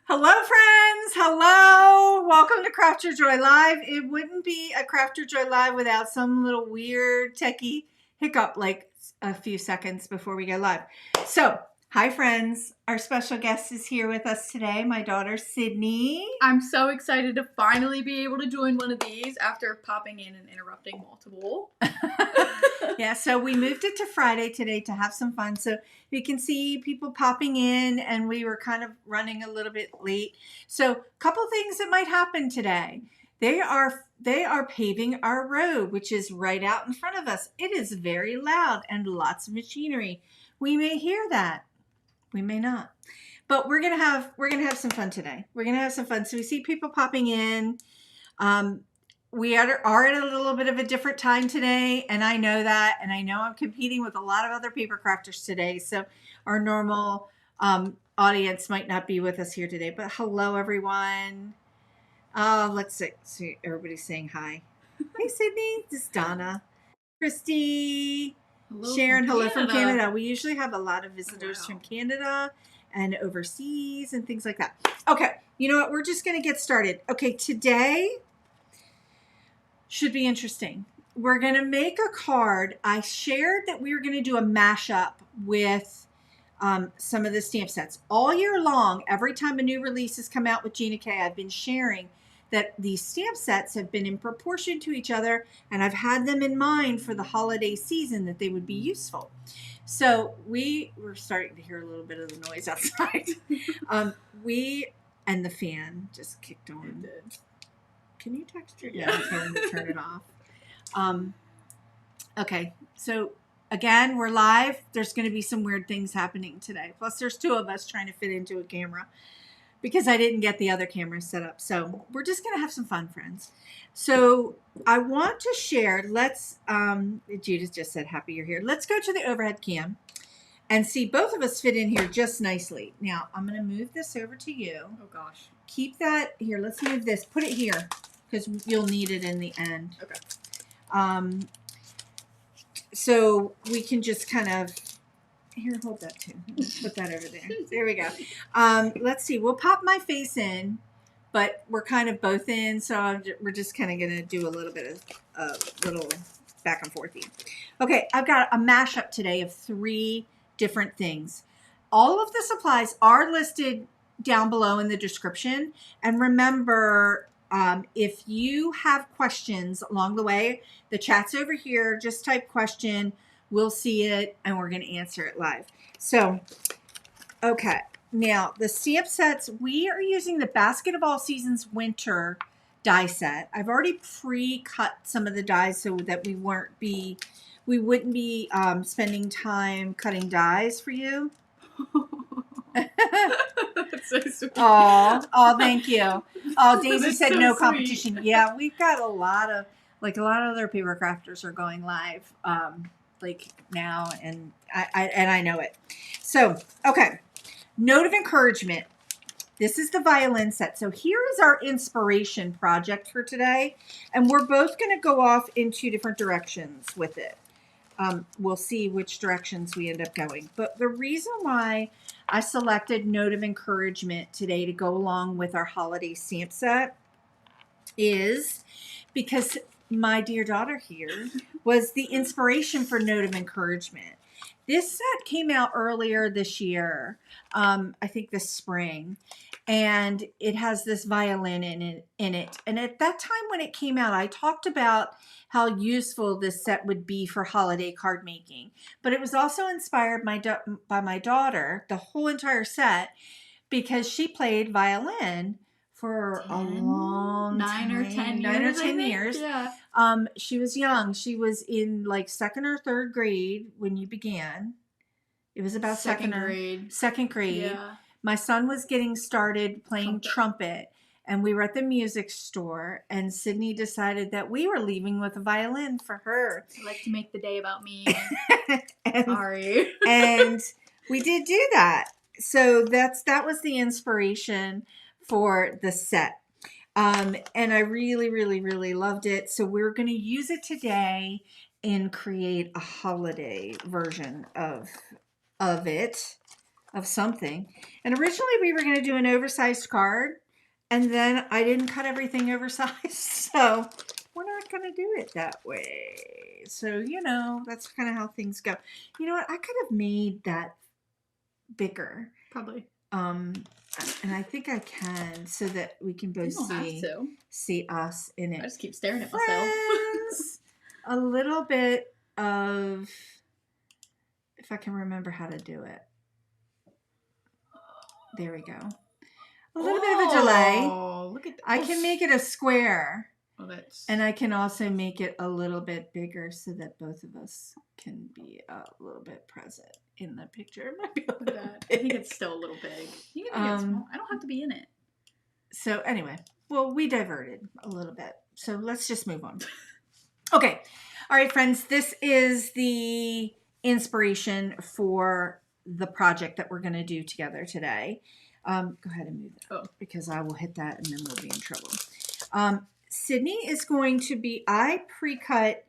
Hello, friends. Hello. Welcome to Craft Your Joy Live. It wouldn't be a Craft Your Joy Live without some little weird techie hiccup like a few seconds before we go live. So, hi, friends. Our special guest is here with us today, my daughter, Sydney. I'm so excited to finally be able to join one of these after popping in and interrupting multiple. Yeah, so we moved it to Friday today to have some fun. So you can see people popping in, and we were kind of running a little bit late. So a couple things that might happen today. They are paving our road, which is right out in front of us. It is very loud and lots of machinery. We may hear that. We may not. But we're gonna have some fun today. We're gonna have some fun. So we see people popping in. We are at a little bit of a different time today, and I know that, and I know I'm competing with a lot of other paper crafters today, so our normal audience might not be with us here today. But hello, everyone. Let's see. Everybody's saying hi. Hey, Sydney. This is Donna. Christy. Hello, Sharon, hello Canada. from Canada. We usually have a lot of visitors from Canada and overseas and things like that. Okay, you know what? We're just going to get started. Okay, today should be interesting. We're going to make a card. I shared that we were going to do a mashup with some of the stamp sets. All year long, every time a new release has come out with Gina K, I've been sharing that these stamp sets have been in proportion to each other, and I've had them in mind for the holiday season that they would be useful. So we're starting to hear a little bit of the noise outside. And the fan just kicked on. Can you text your dad and tell him to turn it off? Okay, so again, we're live. There's going to be some weird things happening today. Plus, there's two of us trying to fit into a camera because I didn't get the other camera set up. So we're just going to have some fun, friends. So I want to share, Judith just said, happy you're here. Let's go to the overhead cam and see both of us fit in here just nicely. Now, I'm going to move this over to you. Oh, gosh. Keep that here. Let's move this. Put it here because you'll need it in the end. Okay. So we can just kind of, here, hold that too. Let's put that over there. There we go. Let's see. We'll pop my face in, but we're kind of both in, so we're just kind of going to do a little bit of little back and forthy. Okay, I've got a mashup today of 3 different things. All of the supplies are listed down below in the description. And remember, if you have questions along the way, the chat's over here. Just type question. We'll see it, and we're going to answer it live. So, okay. Now, the stamp sets, we are using the Basket of All Seasons Winter die set. I've already pre-cut some of the dies so that we wouldn't be spending time cutting dies for you. That's so sweet. Oh, thank you. Oh, Daisy That's said so no sweet. competition. Yeah, we've got a lot of other paper crafters are going live like now, and I know it. So, okay. Note of encouragement. This is the violin set. So here is our inspiration project for today, and we're both going to go off in 2 different directions with it. We'll see which directions we end up going. But the reason why I selected Note of Encouragement today to go along with our holiday stamp set is because my dear daughter here was the inspiration for Note of Encouragement. This set came out earlier this year, I think this spring, and it has this violin in it. And at that time when it came out, I talked about how useful this set would be for holiday card making. But it was also inspired by my daughter, the whole entire set, because she played violin for a long 9 time. or 10 9 years, or 10 I think. years. Yeah. She was young. She was in like 2nd or 3rd grade when you began. It was about second grade. Yeah. My son was getting started playing trumpet, and we were at the music store, and Sydney decided that we were leaving with a violin for her. I like to make the day about me. Sorry. And we did do that. So that was the inspiration for the set. And I really, really, really loved it. So we're going to use it today and create a holiday version of it. of something. And originally we were going to do an oversized card, and then I didn't cut everything oversized. So we're not going to do it that way. So, you know, that's kind of how things go. You know what? I could have made that bigger. Probably. And I think I can, so that we can both see us in it. I just keep staring at myself. A little bit of, if I can remember how to do it. There we go. A little bit of a delay. Oh, look at that. I can make it a square. Oh, that's... And I can also make it a little bit bigger so that both of us can be a little bit present in the picture. It might be a little bit. I think it's still a little big. You can make it small. I don't have to be in it. So anyway, well, we diverted a little bit. So let's just move on. Okay. All right, friends. This is the inspiration for the project that we're going to do together today. Go ahead and move that because I will hit that and then we'll be in trouble. Sydney is going to be, I pre-cut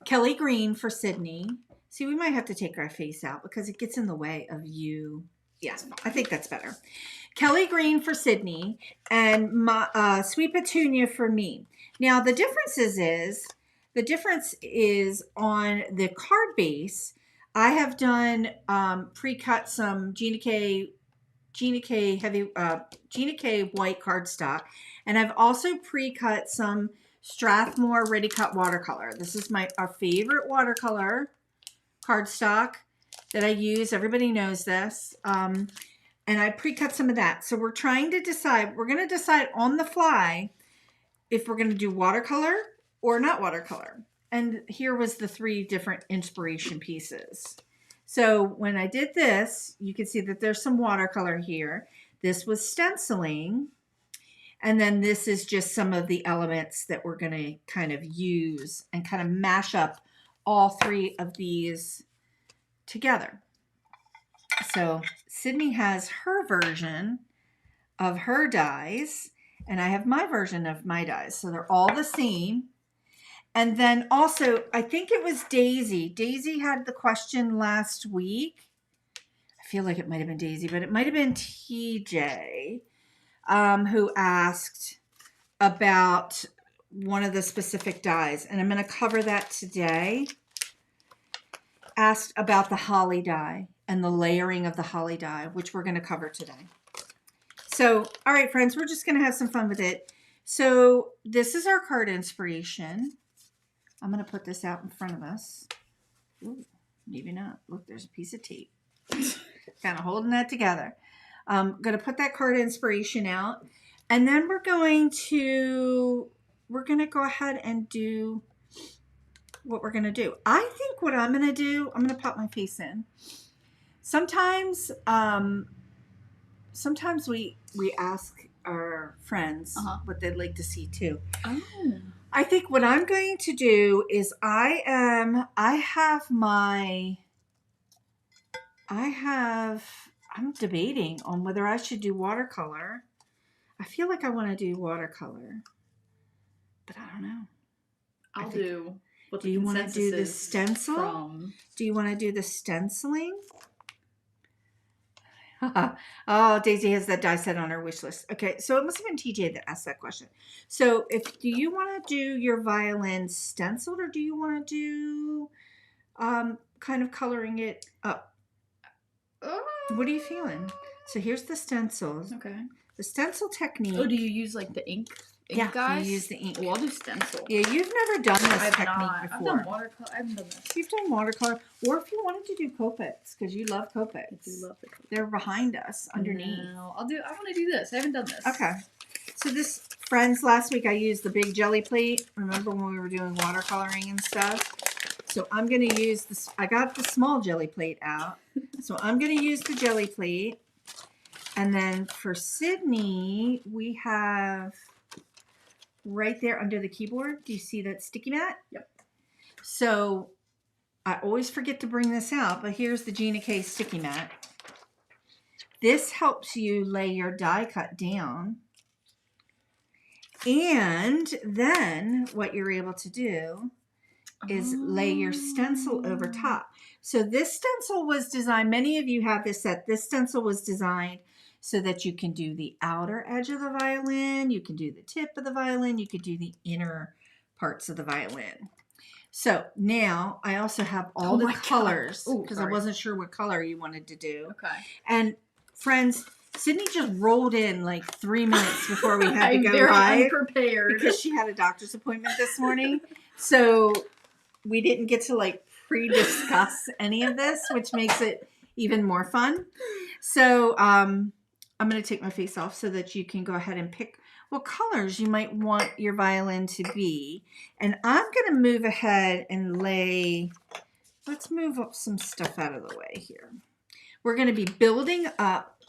Kelly Green for Sydney. See, we might have to take our face out because it gets in the way of you. Yeah, I think that's better. Kelly Green for Sydney and my, Sweet Petunia for me. Now, the difference is on the card base. I have done pre-cut some Gina K white cardstock, and I've also pre-cut some Strathmore Ready Cut watercolor. This is our favorite watercolor cardstock that I use. Everybody knows this. And I pre-cut some of that. So we're trying to decide, we're going to decide on the fly if we're going to do watercolor or not watercolor. And here was the 3 different inspiration pieces. So when I did this, you can see that there's some watercolor here. This was stenciling. And then this is just some of the elements that we're going to kind of use and kind of mash up all 3 of these together. So Sydney has her version of her dies, and I have my version of my dies. So they're all the same. And then also, I think it was Daisy. Daisy had the question last week. I feel like it might have been Daisy, but it might have been TJ who asked about one of the specific dies. And I'm going to cover that today. Asked about the holly die and the layering of the holly die, which we're going to cover today. So, all right, friends, we're just going to have some fun with it. So this is our card inspiration. I'm going to put this out in front of us. Ooh, maybe not. Look, there's a piece of tape. Kind of holding that together. I'm going to put that card inspiration out. And then we're going to go ahead and do what we're going to do. I think what I'm going to do, I'm going to pop my face in. Sometimes we ask our friends what they'd like to see too. Oh. I think what I'm going to do is I'm debating on whether I should do watercolor. I feel like I want to do watercolor, but I don't know. Do you want to do the stencil? Do you want to do the stenciling? Oh, Daisy has that die set on her wish list. Okay, so it must have been TJ that asked that question. So do you want to do your violin stenciled, or do you want to do kind of coloring it up? What are you feeling? So here's the stencils. Okay. The stencil technique. Oh, do you use like the ink guys? You use the ink. Oh, I'll do stencil. Yeah, you've never done this technique before. I've done watercolor. I haven't done this. You've done watercolor, or if you wanted to do Copics, because you love Copics. I do love the Copics. They're behind us, underneath. No, I want to do this. I haven't done this. Okay. So this, friends, last week I used the big jelly plate. Remember when we were doing watercoloring and stuff? So I'm going to use this. I got the small jelly plate out. So I'm going to use the jelly plate. And then for Sydney, we have right there under the keyboard. Do you see that sticky mat? Yep. So I always forget to bring this out, but here's the Gina K sticky mat. This helps you lay your die cut down. And then what you're able to do is lay your stencil over top. So this stencil was designed, many of you have this set. This stencil was designed so that you can do the outer edge of the violin, you can do the tip of the violin, you could do the inner parts of the violin. So now I also have all the colors because I wasn't sure what color you wanted to do. Okay. And friends, Sydney just rolled in like 3 minutes before we had to go very live unprepared because she had a doctor's appointment this morning. So we didn't get to like pre-discuss any of this, which makes it even more fun. So I'm going to take my face off so that you can go ahead and pick what colors you might want your violin to be. And I'm going to move ahead and let's move up some stuff out of the way here. We're going to be building up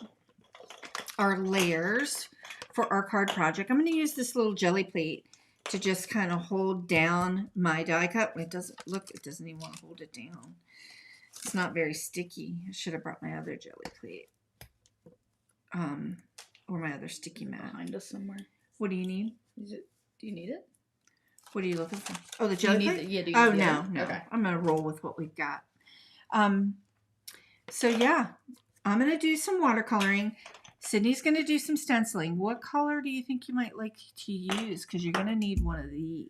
our layers for our card project. I'm going to use this little jelly plate to just kind of hold down my die cut. It doesn't even want to hold it down. It's not very sticky. I should have brought my other jelly plate. Or my other sticky mat. Behind us somewhere. What do you need? Do you need it? What are you looking for? Oh, the jelly plate? Yeah, do you oh, need no, it? no. Okay. I'm going to roll with what we've got. So, yeah, I'm going to do some watercoloring. Sydney's going to do some stenciling. What color do you think you might like to use? Because you're going to need one of these.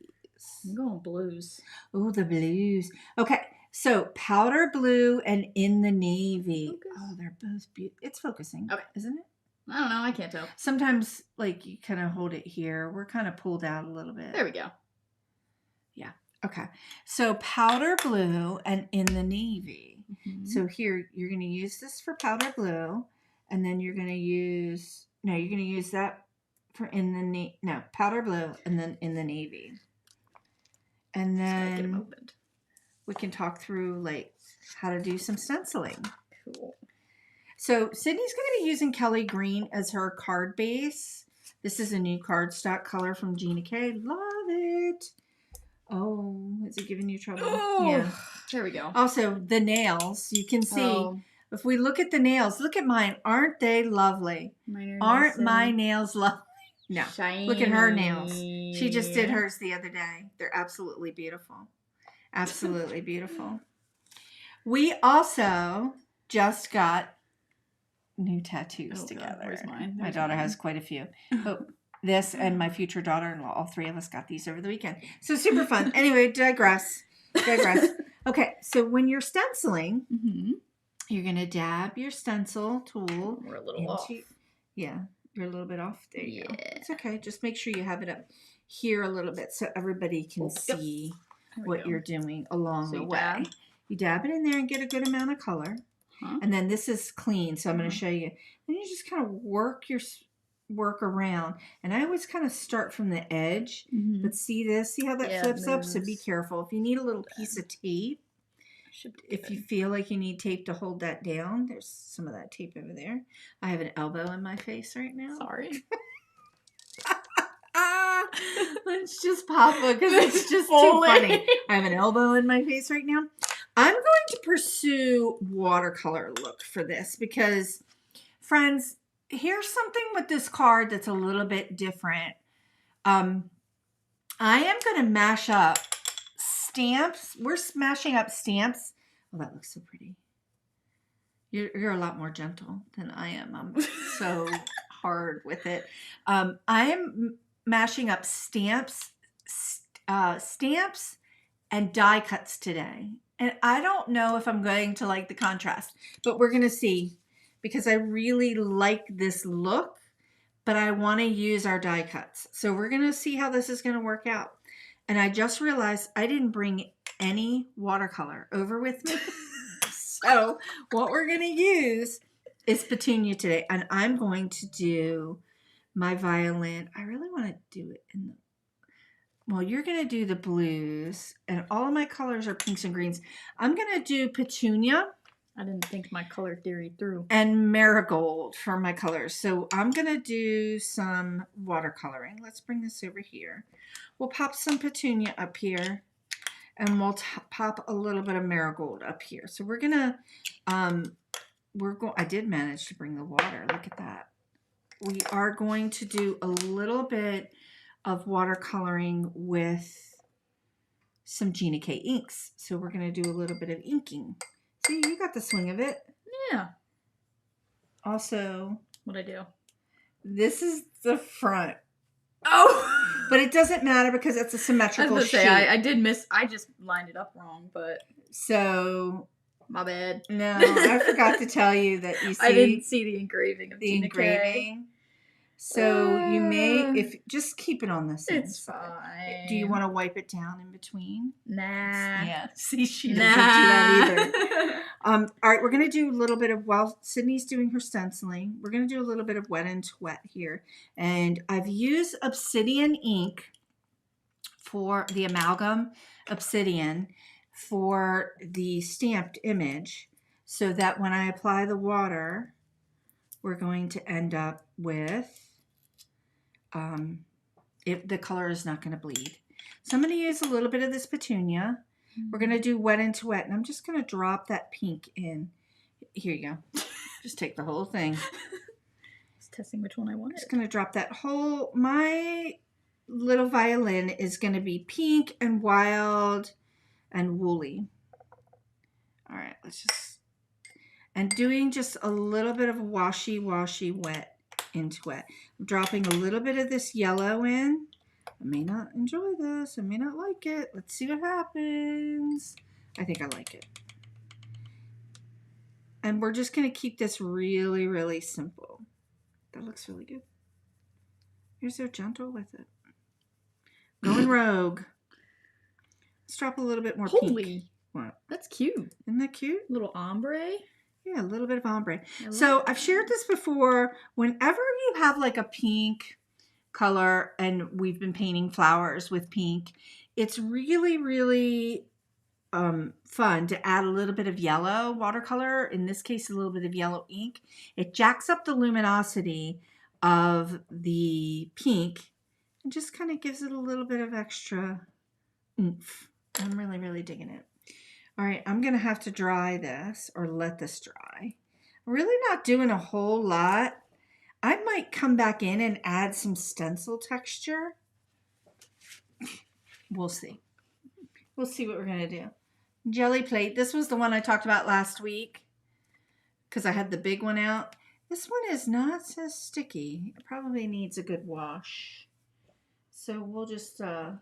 I'm going blues. Oh, the blues. Okay, so powder blue and in the navy. Focus. Oh, they're both beautiful. It's focusing, Okay. Isn't it? I don't know. I can't tell. Sometimes, like, you kind of hold it here. We're kind of pulled out a little bit. There we go. Yeah. Okay. So powder blue and in the navy. Mm-hmm. So here, you're going to use this for powder blue. And then you're going to use, you're going to use that for powder blue and then in the navy. And then we can talk through, like, how to do some stenciling. Cool. So Sydney's going to be using Kelly Green as her card base. This is a new cardstock color from Gina K. Love it. Oh, is it giving you trouble? Oh, yeah. There we go. Also, the nails. You can see, if we look at the nails, look at mine. Aren't they lovely? Aren't my nails lovely? No. Shiny. Look at her nails. She just did hers the other day. They're absolutely beautiful. Absolutely beautiful. We also just got new tattoos together. God, where's mine? My daughter has quite a few. But this and my future daughter-in-law, all three of us got these over the weekend. So super fun. Anyway, digress. Okay, so when you're stenciling, you're going to dab your stencil tool. We're a little off. Yeah, you're a little bit off. There you go. Yeah. It's okay. Just make sure you have it up here a little bit so everybody can see what you're doing along the way. You dab it in there and get a good amount of color. And then this is clean, so I'm going to show you. Then you just kind of work around. And I always kind of start from the edge. But see this? See how that flips up? So be careful. If you need a little piece of tape, if you feel like you need tape to hold that down, there's some of that tape over there. I have an elbow in my face right now. Sorry. Let's just pop it because it's just too funny. I have an elbow in my face right now. I'm going to pursue watercolor look for this because, friends, here's something with this card that's a little bit different. I am going to mash up stamps. We're smashing up stamps. Oh, that looks so pretty. You're a lot more gentle than I am. I'm so hard with it. I am mashing up stamps and die cuts today. And I don't know if I'm going to like the contrast, but we're going to see because I really like this look, but I want to use our die cuts. So we're going to see how this is going to work out. And I just realized I didn't bring any watercolor over with me. So what we're going to use is Petunia today. And I'm going to do my violin. I really want to do it in the, well, you're going to do the blues. And all of my colors are pinks and greens. I'm going to do Petunia. I didn't think my color theory through. And marigold for my colors. So I'm going to do some watercoloring. Let's bring this over here. We'll pop some Petunia up here. And we'll pop a little bit of marigold up here. So we're going to, I did manage to bring the water. Look at that. We are going to do a little bit of watercoloring with some Gina K inks. So we're going to do a little bit of inking. See, you got the swing of it. Yeah. Also, What'd I do? this is the front. Oh! But it doesn't matter because it's a symmetrical I was gonna sheet. say, I did miss, I just lined it up wrong, but. So. My bad. No, I forgot to tell you that you see. I didn't see the engraving of the Gina engraving. K. So you may, if just keep it on this It's inside. fine. Do you want to wipe it down in between? Nah. Yeah. See, she doesn't do that either. All right, we're gonna do a little bit of while Sydney's doing her stenciling. We're gonna do a little bit of wet and wet here, and I've used obsidian ink for the amalgam obsidian for the stamped image, so that when I apply the water, we're going to end up with the color is not going to bleed. So I'm going to use a little bit of this petunia. We're going to do wet into wet, and I'm just going to drop that pink in. Here you go. Just take the whole thing. Just testing which one I wanted. Just going to drop that whole, my little violin is going to be pink and wild and woolly. All right, let's just, and doing just a little bit of washy wet into wet. I'm dropping a little bit of this yellow in. I may not enjoy this. I may not like it. Let's see what happens. I think I like it. And we're just going to keep this really, really simple. That looks really good. You're so gentle with it. Going rogue. Let's drop a little bit more Holy. pink. What? That's cute. Isn't that cute? Little ombre. Yeah, a little bit of ombre. So I've shared this before. Whenever you have like a pink color, and we've been painting flowers with pink, it's really, really fun to add a little bit of yellow watercolor. In this case, a little bit of yellow ink. It jacks up the luminosity of the pink and just kind of gives it a little bit of extra oomph. I'm really, really digging it. All right, I'm going to have to dry this, or let this dry. I'm really not doing a whole lot. I might come back in and add some stencil texture. We'll see. We'll see what we're going to do. Jelly plate. This was the one I talked about last week because I had the big one out. This one is not so sticky. It probably needs a good wash. So we'll just find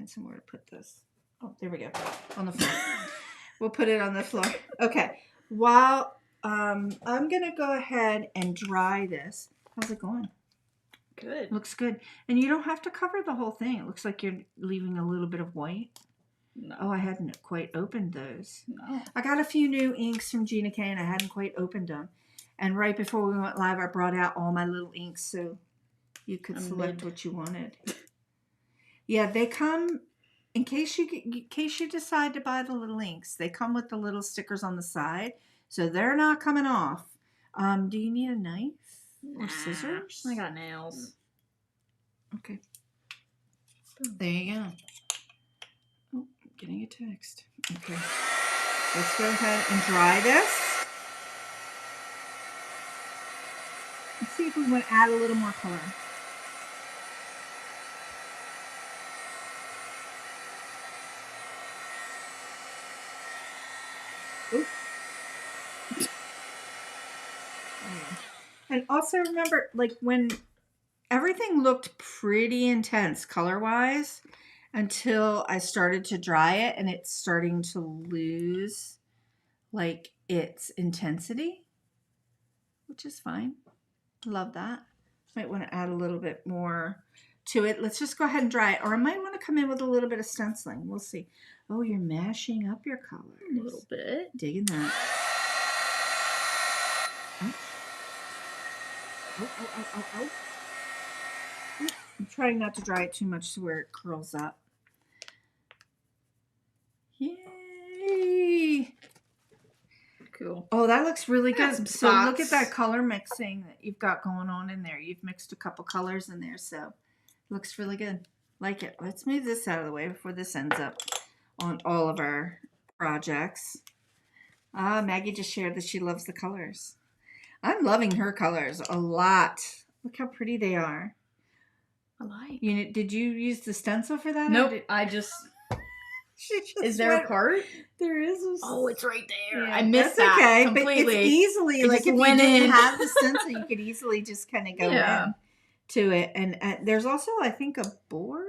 somewhere to put this. Oh, there we go. On the floor. We'll put it on the floor. Okay. While I'm going to go ahead and dry this. How's it going? Good. Looks good. And you don't have to cover the whole thing. It looks like you're leaving a little bit of white. No. Oh, I hadn't quite opened those. No. I got a few new inks from Gina K, and I hadn't quite opened them. And right before we went live, I brought out all my little inks so you could select what you wanted. Yeah, they come... In case you decide to buy the little inks, they come with the little stickers on the side, so they're not coming off. Do you need a knife or scissors? I got nails. Okay. There you go. Oh, I'm getting a text. Okay. Let's go ahead and dry this. Let's see if we want to add a little more color. And also remember, like, when everything looked pretty intense color-wise until I started to dry it, and it's starting to lose, like, its intensity, which is fine. Love that. Might want to add a little bit more to it. Let's just go ahead and dry it, or I might want to come in with a little bit of stenciling. We'll see. Oh, you're mashing up your colors. A little bit. Digging that. Oh. Oh. I'm trying not to dry it too much to where it curls up. Yay! Cool. Oh, that looks really good. So spots. look at that color mixing that you've got going on in there. You've mixed a couple colors in there, so it looks really good. Like it. Let's move this out of the way before this ends up on all of our projects. Maggie just shared that she loves the colors. I'm loving her colors a lot. Look how pretty they are. I like. Did you use the stencil for that? Nope. I just. Is there a part? There is. Oh, it's right there. Yeah, I missed that's that okay, completely. But it's easily like if you went didn't in. have the stencil, you could easily just kind of go in to it. And there's also, I think, a board.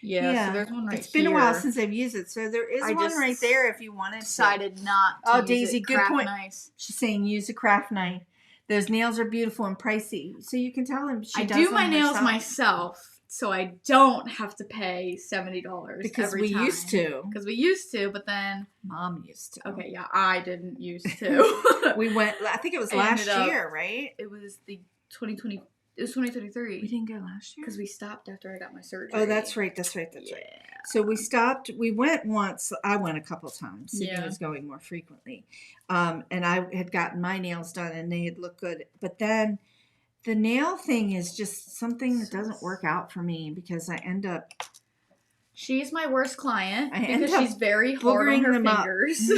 Yeah. So there's one right here. It's been a while since I've used it, so there is one right there if you wanted. Decided not to. Oh, Daisy, good point. Knife. She's saying use a craft knife. Those nails are beautiful and pricey, so you can tell him I do my nails myself. So I don't have to pay $70 because every time. Used to. Because we used to, but then Mom used to. Okay, yeah, I didn't used to. We went. I think it was last year, right? It was the 2020. It was 2023. We didn't go last year because we stopped after I got my surgery. Oh, that's right. That's right. So we stopped. We went once. I went a couple times. Sydney was going more frequently, and I had gotten my nails done, and they had looked good. But then. The nail thing is just something that doesn't work out for me because I end up. She's my worst client because she's very hard on her fingers.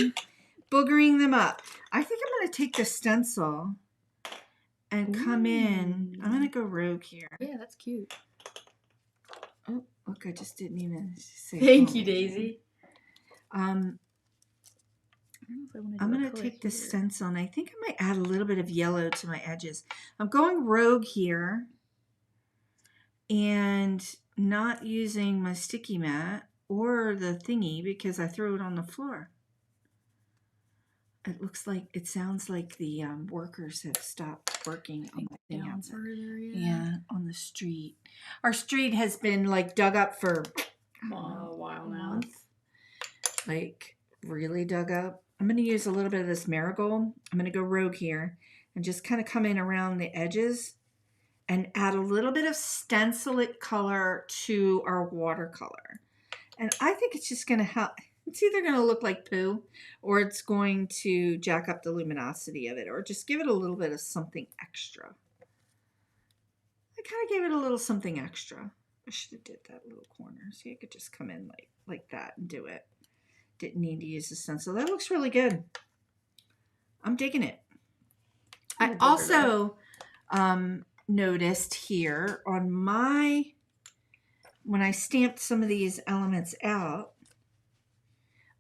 Boogering them up. I think I'm going to take the stencil and come in. I'm going to go rogue here. Yeah, that's cute. Oh, look, I just didn't even say. Thank you, Daisy. I'm going to take the stencil, and I think I might add a little bit of yellow to my edges. I'm going rogue here and not using my sticky mat or the thingy because I threw it on the floor. It sounds like the workers have stopped working on the thing outside. Yeah, on the street. Our street has been dug up for a while now. Really dug up. I'm going to use a little bit of this marigold. I'm going to go rogue here and just kind of come in around the edges and add a little bit of stencil color to our watercolor. And I think it's just going to help. It's either going to look like poo or it's going to jack up the luminosity of it or just give it a little bit of something extra. I kind of gave it a little something extra. I should have did that little corner. See, I could just come in like that and do it. Didn't need to use the stencil. That looks really good. I'm digging it. I also noticed here on when I stamped some of these elements out,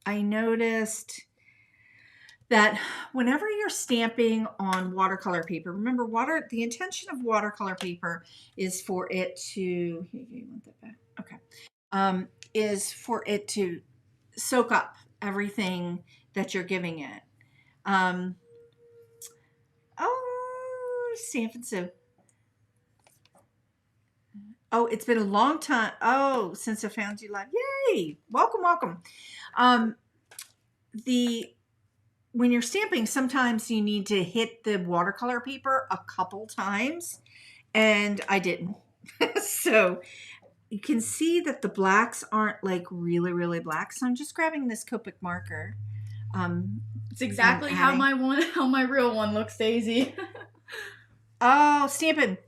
I noticed that whenever you're stamping on watercolor paper, remember the intention of watercolor paper is for it to, you want that back? Okay. Is for it to soak up everything that you're giving it. Stamping so. Oh, it's been a long time. Oh, since I found you live. Yay! Welcome, welcome. When you're stamping, sometimes you need to hit the watercolor paper a couple times, and I didn't. So you can see that the blacks aren't really, really black. So I'm just grabbing this Copic marker. It's exactly how my real one looks, Daisy. Oh, stamping.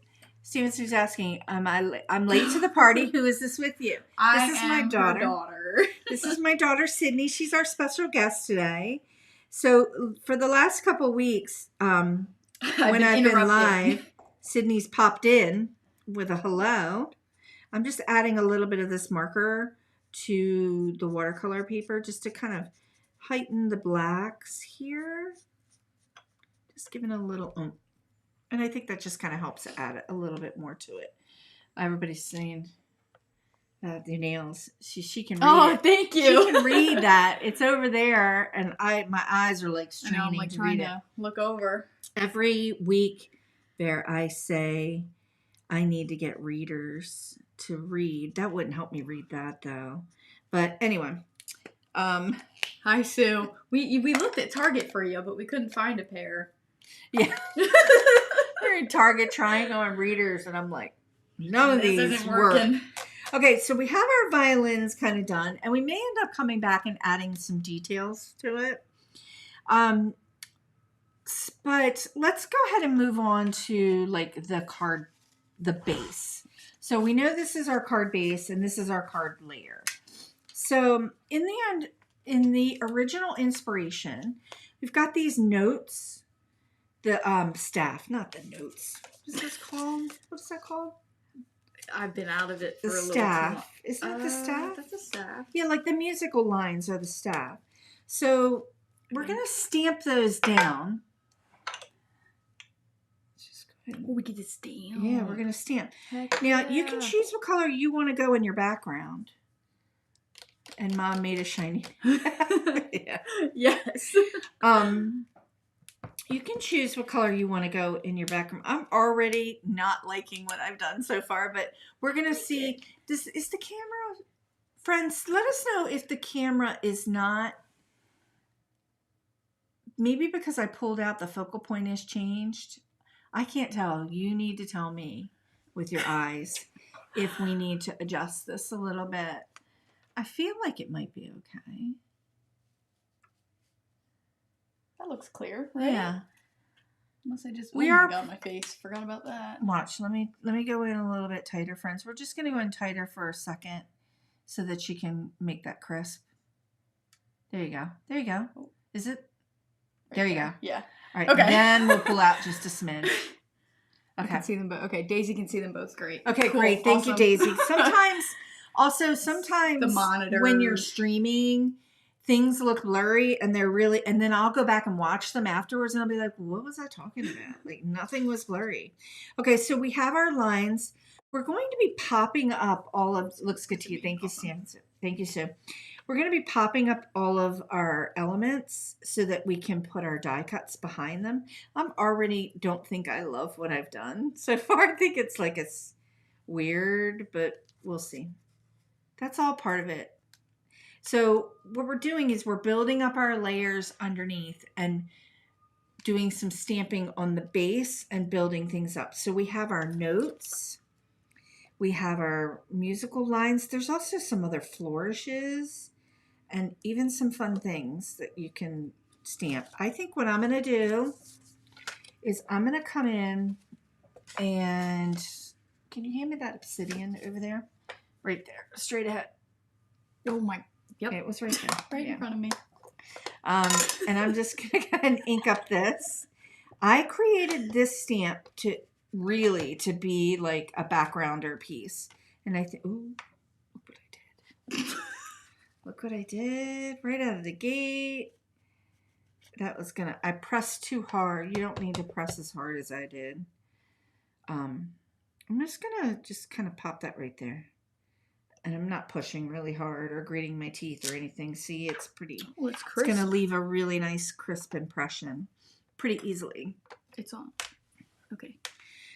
Stevenson's asking, I'm late to the party. Who is this with you? This is my daughter. This is my daughter, Sydney. She's our special guest today. So for the last couple weeks, when I've been live, Sydney's popped in with a hello. I'm just adding a little bit of this marker to the watercolor paper just to kind of heighten the blacks here. Just giving a little oomph. And I think that just kind of helps add a little bit more to it. Everybody's saying the nails. She can read it. Oh, thank you. She can read that. It's over there, and my eyes are straining. I'm trying to look over. Every week, I say I need to get readers to read. That wouldn't help me read that though. But anyway, hi Sue. We looked at Target for you, but we couldn't find a pair. Yeah. They're in Target trying on readers, and I'm like, none of these work. Okay, so we have our violins kind of done, and we may end up coming back and adding some details to it. But let's go ahead and move on to the base. So we know this is our card base, and this is our card layer. So in the end, in the original inspiration, we've got these notes. The staff, not the notes. What is this called? What is that called? I've been out of it for The a little too long. staff. Isn't that the staff? That's a staff. Yeah, like the musical lines are the staff. So we're going to stamp those down. Just go ahead. Oh, we get to stamp. Yeah, we're going to stamp. Heck Now, yeah. you can choose what color you want to go in your background. And Mom made a shiny. Yeah. Yes. You can choose what color you want to go in your background. I'm already not liking what I've done so far, but we're going to see. Is the camera... Friends, let us know if the camera is not... Maybe because I pulled out, the focal point has changed. I can't tell. You need to tell me with your eyes if we need to adjust this a little bit. I feel like it might be okay. That looks clear, right? Yeah. Unless I just... We oh are... my God, my face. Forgot about that. Watch. Let me go in a little bit tighter, friends. We're just going to go in tighter for a second so that you can make that crisp. There you go. There you go. Is it? Right there you go. Yeah. All right. Okay. And then we'll pull out just a smidge. Okay. I can see them both. Okay, Daisy can see them both. Great. Okay, Cool. great. Thank you, Awesome. Daisy. Sometimes The monitor. when you're streaming, things look blurry and they're really, and then I'll go back and watch them afterwards and I'll be like, what was I talking about? Like nothing was blurry. Okay, so we have our lines. We're going to be popping up all of, looks good to you. Thank you, Stan. Thank you, Sue. We're going to be popping up all of our elements so that we can put our die cuts behind them. I'm already don't think I love what I've done so far. I think it's like it's weird, but we'll see. That's all part of it. So what we're doing is we're building up our layers underneath and doing some stamping on the base and building things up. So we have our notes. We have our musical lines. There's also some other flourishes and even some fun things that you can stamp. I think what I'm going to do is I'm going to come in and can you hand me that obsidian over there? Right there, straight ahead. Oh my, yep. Okay, it was right there. Right in front of me. And I'm just going to go ahead and ink up this. I created this stamp to really to be like a backgrounder piece. And I think, ooh, look what I did. Look what I did right out of the gate. That was going to, I pressed too hard. You don't need to press as hard as I did. I'm just going to just kind of pop that right there. And I'm not pushing really hard or grating my teeth or anything. See, it's pretty. Oh, it's crisp. It's going to leave a really nice crisp impression pretty easily. It's on. Okay.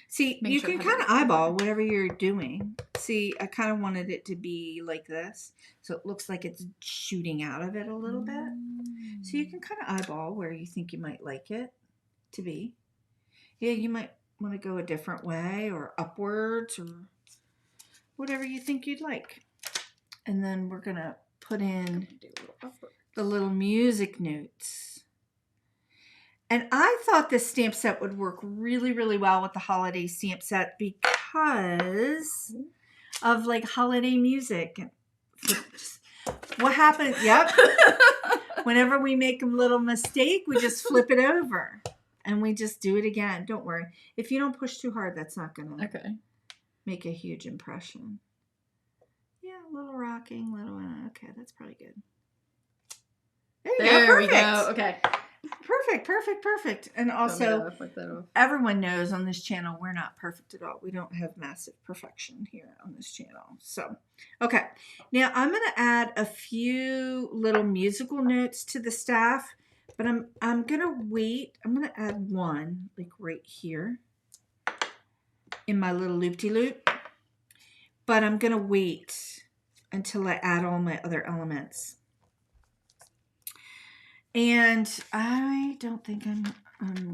See, you can kind of eyeball whatever you're doing. See, I kind of wanted it to be like this. So it looks like it's shooting out of it a little bit. So you can kind of eyeball where you think you might like it to be. Yeah, you might want to go a different way or upwards or whatever you think you'd like. And then we're going to put in the little music notes. And I thought this stamp set would work really, really well with the holiday stamp set because of like holiday music. What happens? Yep. Whenever we make a little mistake, we just flip it over and we just do it again. Don't worry. If you don't push too hard, that's not going to make a huge impression. Yeah, a little rocking, little, okay, that's probably good. There we go. Okay. Perfect, perfect, perfect. And also, everyone knows on this channel, we're not perfect at all. We don't have massive perfection here on this channel. So, okay. Now, I'm going to add a few little musical notes to the staff, but I'm going to wait. I'm going to add one, like right here in my little loop-de-loop. But I'm going to wait until I add all my other elements. And I don't think I'm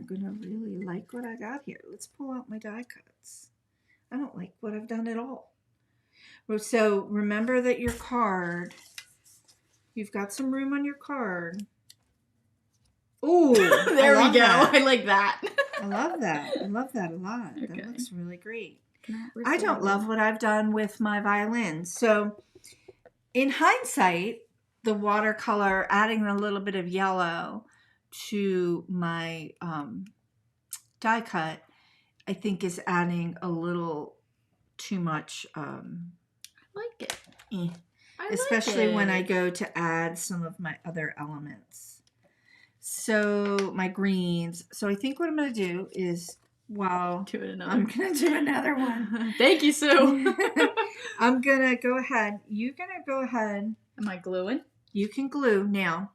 going to really like what I got here. Let's pull out my die cuts. I don't like what I've done at all. So remember that your card, you've got some room on your card. Oh, there we go. That. I like that. I love that. I love that a lot. Okay. That looks really great. I don't love what I've done with my violin. So in hindsight, the watercolor, adding a little bit of yellow to my die cut, I think is adding a little too much, I like it. especially when I go to add some of my other elements. So my greens. So I think what I'm going to do is, I'm going to do another one. Thank you, Sue. I'm going to go ahead. You're going to go ahead. Am I gluing? You can glue. Now,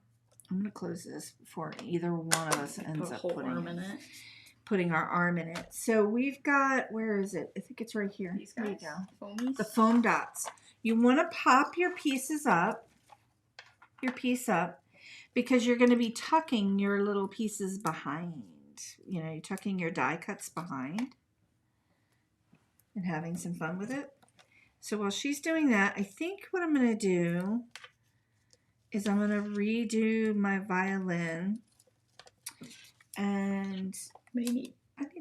I'm going to close this before either one of us ends up putting our arm in it. So we've got, where is it? I think it's right here. There you go. Foamies? The foam dots. You want to pop your piece up, because you're going to be tucking your little pieces behind. You know, you're tucking your die cuts behind and having some fun with it. So while she's doing that, I think what I'm going to do is I'm going to redo my violin. And I need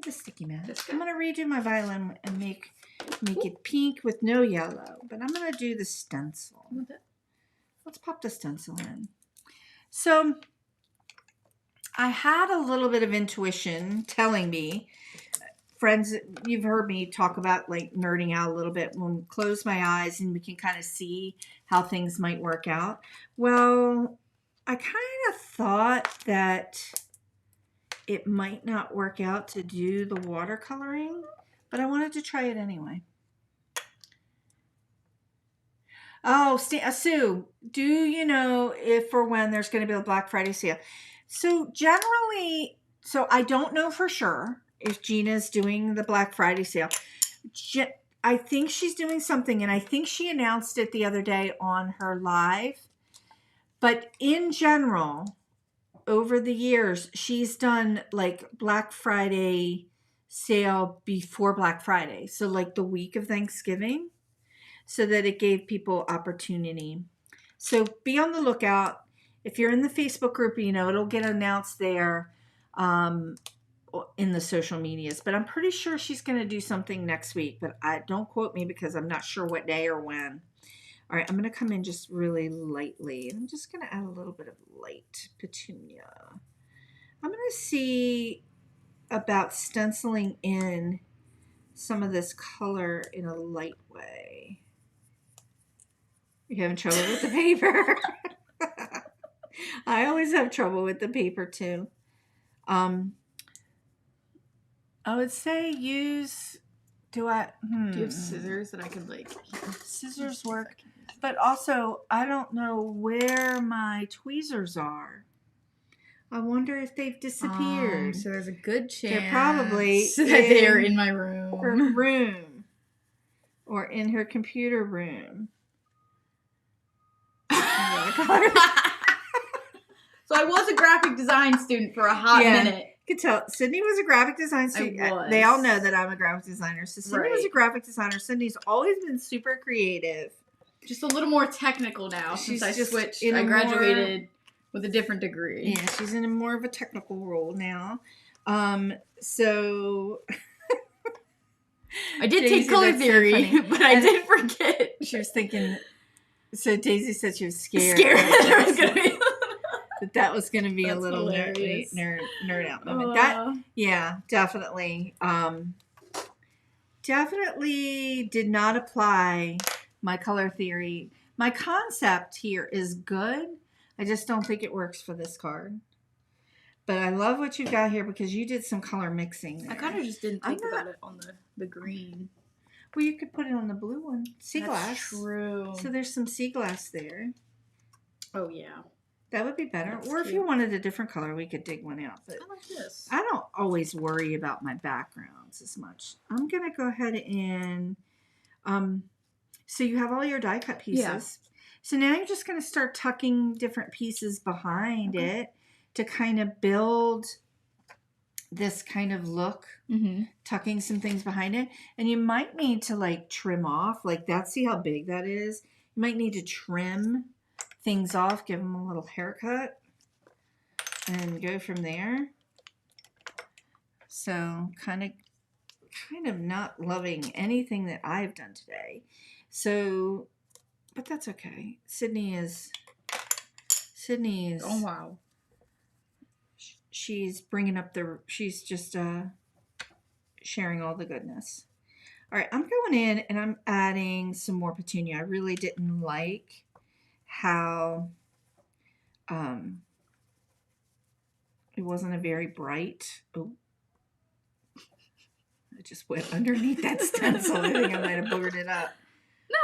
the sticky mat. I'm going to redo my violin and make it pink with no yellow. But I'm going to do the stencil. Let's pop the stencil in. So I had a little bit of intuition telling me, friends, you've heard me talk about like nerding out a little bit when we close my eyes and we can kind of see how things might work out. Well, I kind of thought that it might not work out to do the watercoloring, but I wanted to try it anyway. Oh, Sue, do you know if or when there's going to be a Black Friday sale? So generally, I don't know for sure if Gina's doing the Black Friday sale. I think she's doing something, and I think she announced it the other day on her live. But in general, over the years, she's done like Black Friday sale before Black Friday. So like the week of Thanksgiving, so that it gave people opportunity. So be on the lookout. If you're in the Facebook group, you know, it'll get announced there in the social medias. But I'm pretty sure she's going to do something next week. But don't quote me because I'm not sure what day or when. All right, I'm going to come in just really lightly. I'm just going to add a little bit of light petunia. I'm going to see about stenciling in some of this color in a light way. You having trouble with the paper? I always have trouble with the paper too. I would say use. Do you have scissors that I could like? Scissors work, but also I don't know where my tweezers are. I wonder if they've disappeared. So there's a good chance they're probably that they're in my room. Her room, or in her computer room. So I was a graphic design student for a hot minute. You could tell Sydney was a graphic design student. They all know that I'm a graphic designer. So Sydney was a graphic designer. Sydney's always been super creative. Just a little more technical now since I switched. I graduated with a different degree. Yeah, she's in more of a technical role now. So I did take color theory, so but I did forget. She was thinking. So Daisy said she was scared. That was going to be a little nerd out moment. Definitely. Definitely did not apply my color theory. My concept here is good. I just don't think it works for this card. But I love what you got here because you did some color mixing there. I kind of just didn't think about it on the green. Well, you could put it on the blue one. Sea glass. That's true. So there's some sea glass there. Oh, yeah. That would be better. Or if you wanted a different color, we could dig one out. But I like this. I don't always worry about my backgrounds as much. I'm going to go ahead and... so you have all your die cut pieces. Yeah. So now you're just going to start tucking different pieces behind it to kind of build this kind of look. Tucking some things behind it. And you might need to like trim off. Like that. See how big that is? You might need to trim things off, give them a little haircut, and go from there. So kind of not loving anything that I've done today. So, but that's okay. Sydney is. Oh wow. She's bringing up she's just sharing all the goodness. All right, I'm going in and I'm adding some more petunia. I really didn't like how it wasn't a very bright. Oh, I just went underneath that stencil. I think I might have boogered it up.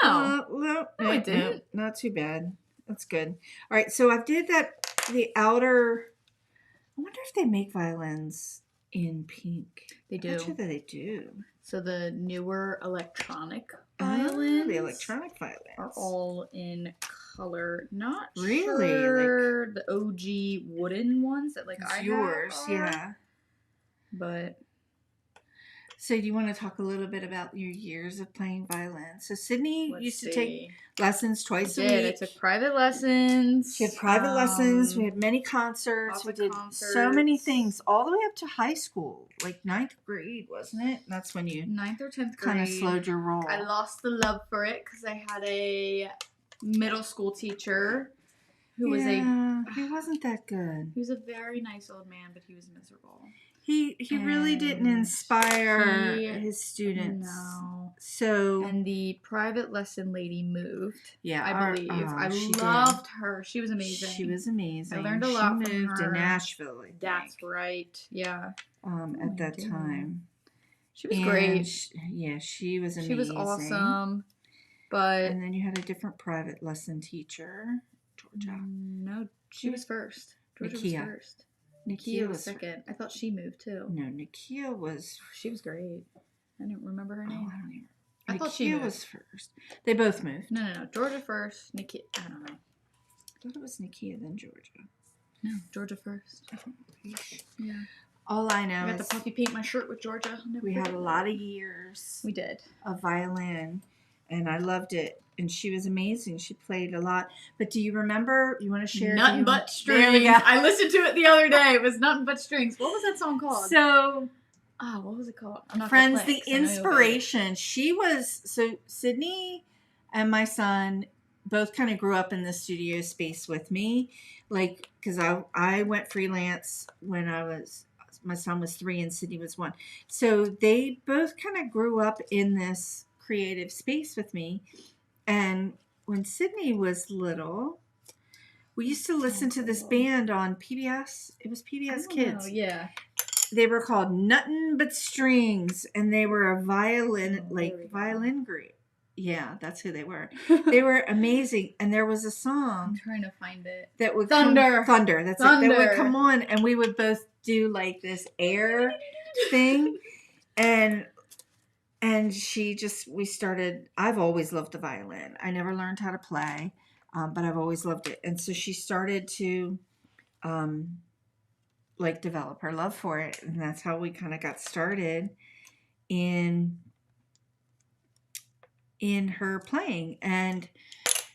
No, it didn't. No, not too bad. That's good. All right, so I did the outer. I wonder if they make violins in pink. They do. I'm not sure that they do. So the newer electronic violins, the electronic violins are all in color. Not really sure like, the OG wooden ones that like I yours, have are, yeah. But so do you want to talk a little bit about your years of playing violin? So Sydney used to take lessons twice a week. I took private lessons. She had private lessons. We had many concerts. We did so many things all the way up to high school, like 9th grade, wasn't it? That's when you 9th or 10th grade kind of slowed your roll. I lost the love for it because I had a middle school teacher who was he wasn't that good. He was a very nice old man, but he was miserable. He really didn't inspire his students. No. So and the private lesson lady moved. Yeah, I believe. I loved her. She was amazing. She was amazing. I learned a lot from her. She moved to Nashville, I think. That's right. Yeah. At that time. She was great. She was amazing. She was awesome. But and then you had a different private lesson teacher, Georgia. No, she was first. Georgia was first. Nikia was second. I thought she moved too. No, Nikia was. She was great. I didn't remember her name. I don't even. I thought she was first. They both moved. No. Georgia first. Nikia. I don't know. I thought it was Nikia then Georgia. No, Georgia first. Yeah. All I know I got to puffy paint my shirt with Georgia. We had a lot of years. We did. Of violin, and I loved it. And she was amazing. She played a lot. But do you remember? You want to share? Nothing But Strings. There we go. I listened to it the other day. It was Nothing But Strings. What was that song called? So, what was it called? I'm not Friends, the inspiration. She was, so Sydney and my son both kind of grew up in the studio space with me. Like, because I went freelance when my son was 3 and Sydney was 1. So they both kind of grew up in this creative space with me. And when Sydney was little, we used to listen to this band on PBS. It was PBS Kids. Oh, yeah. They were called Nothing But Strings, and they were a violin group. Yeah, that's who they were. They were amazing, and there was a song. I'm trying to find it. That would Thunder. Thunder. That's it. That would come on, and we would both do like this air thing, and we started. I've always loved the violin. I never learned how to play, but I've always loved it, and so she started to, develop her love for it, and that's how we kind of got started in her playing. And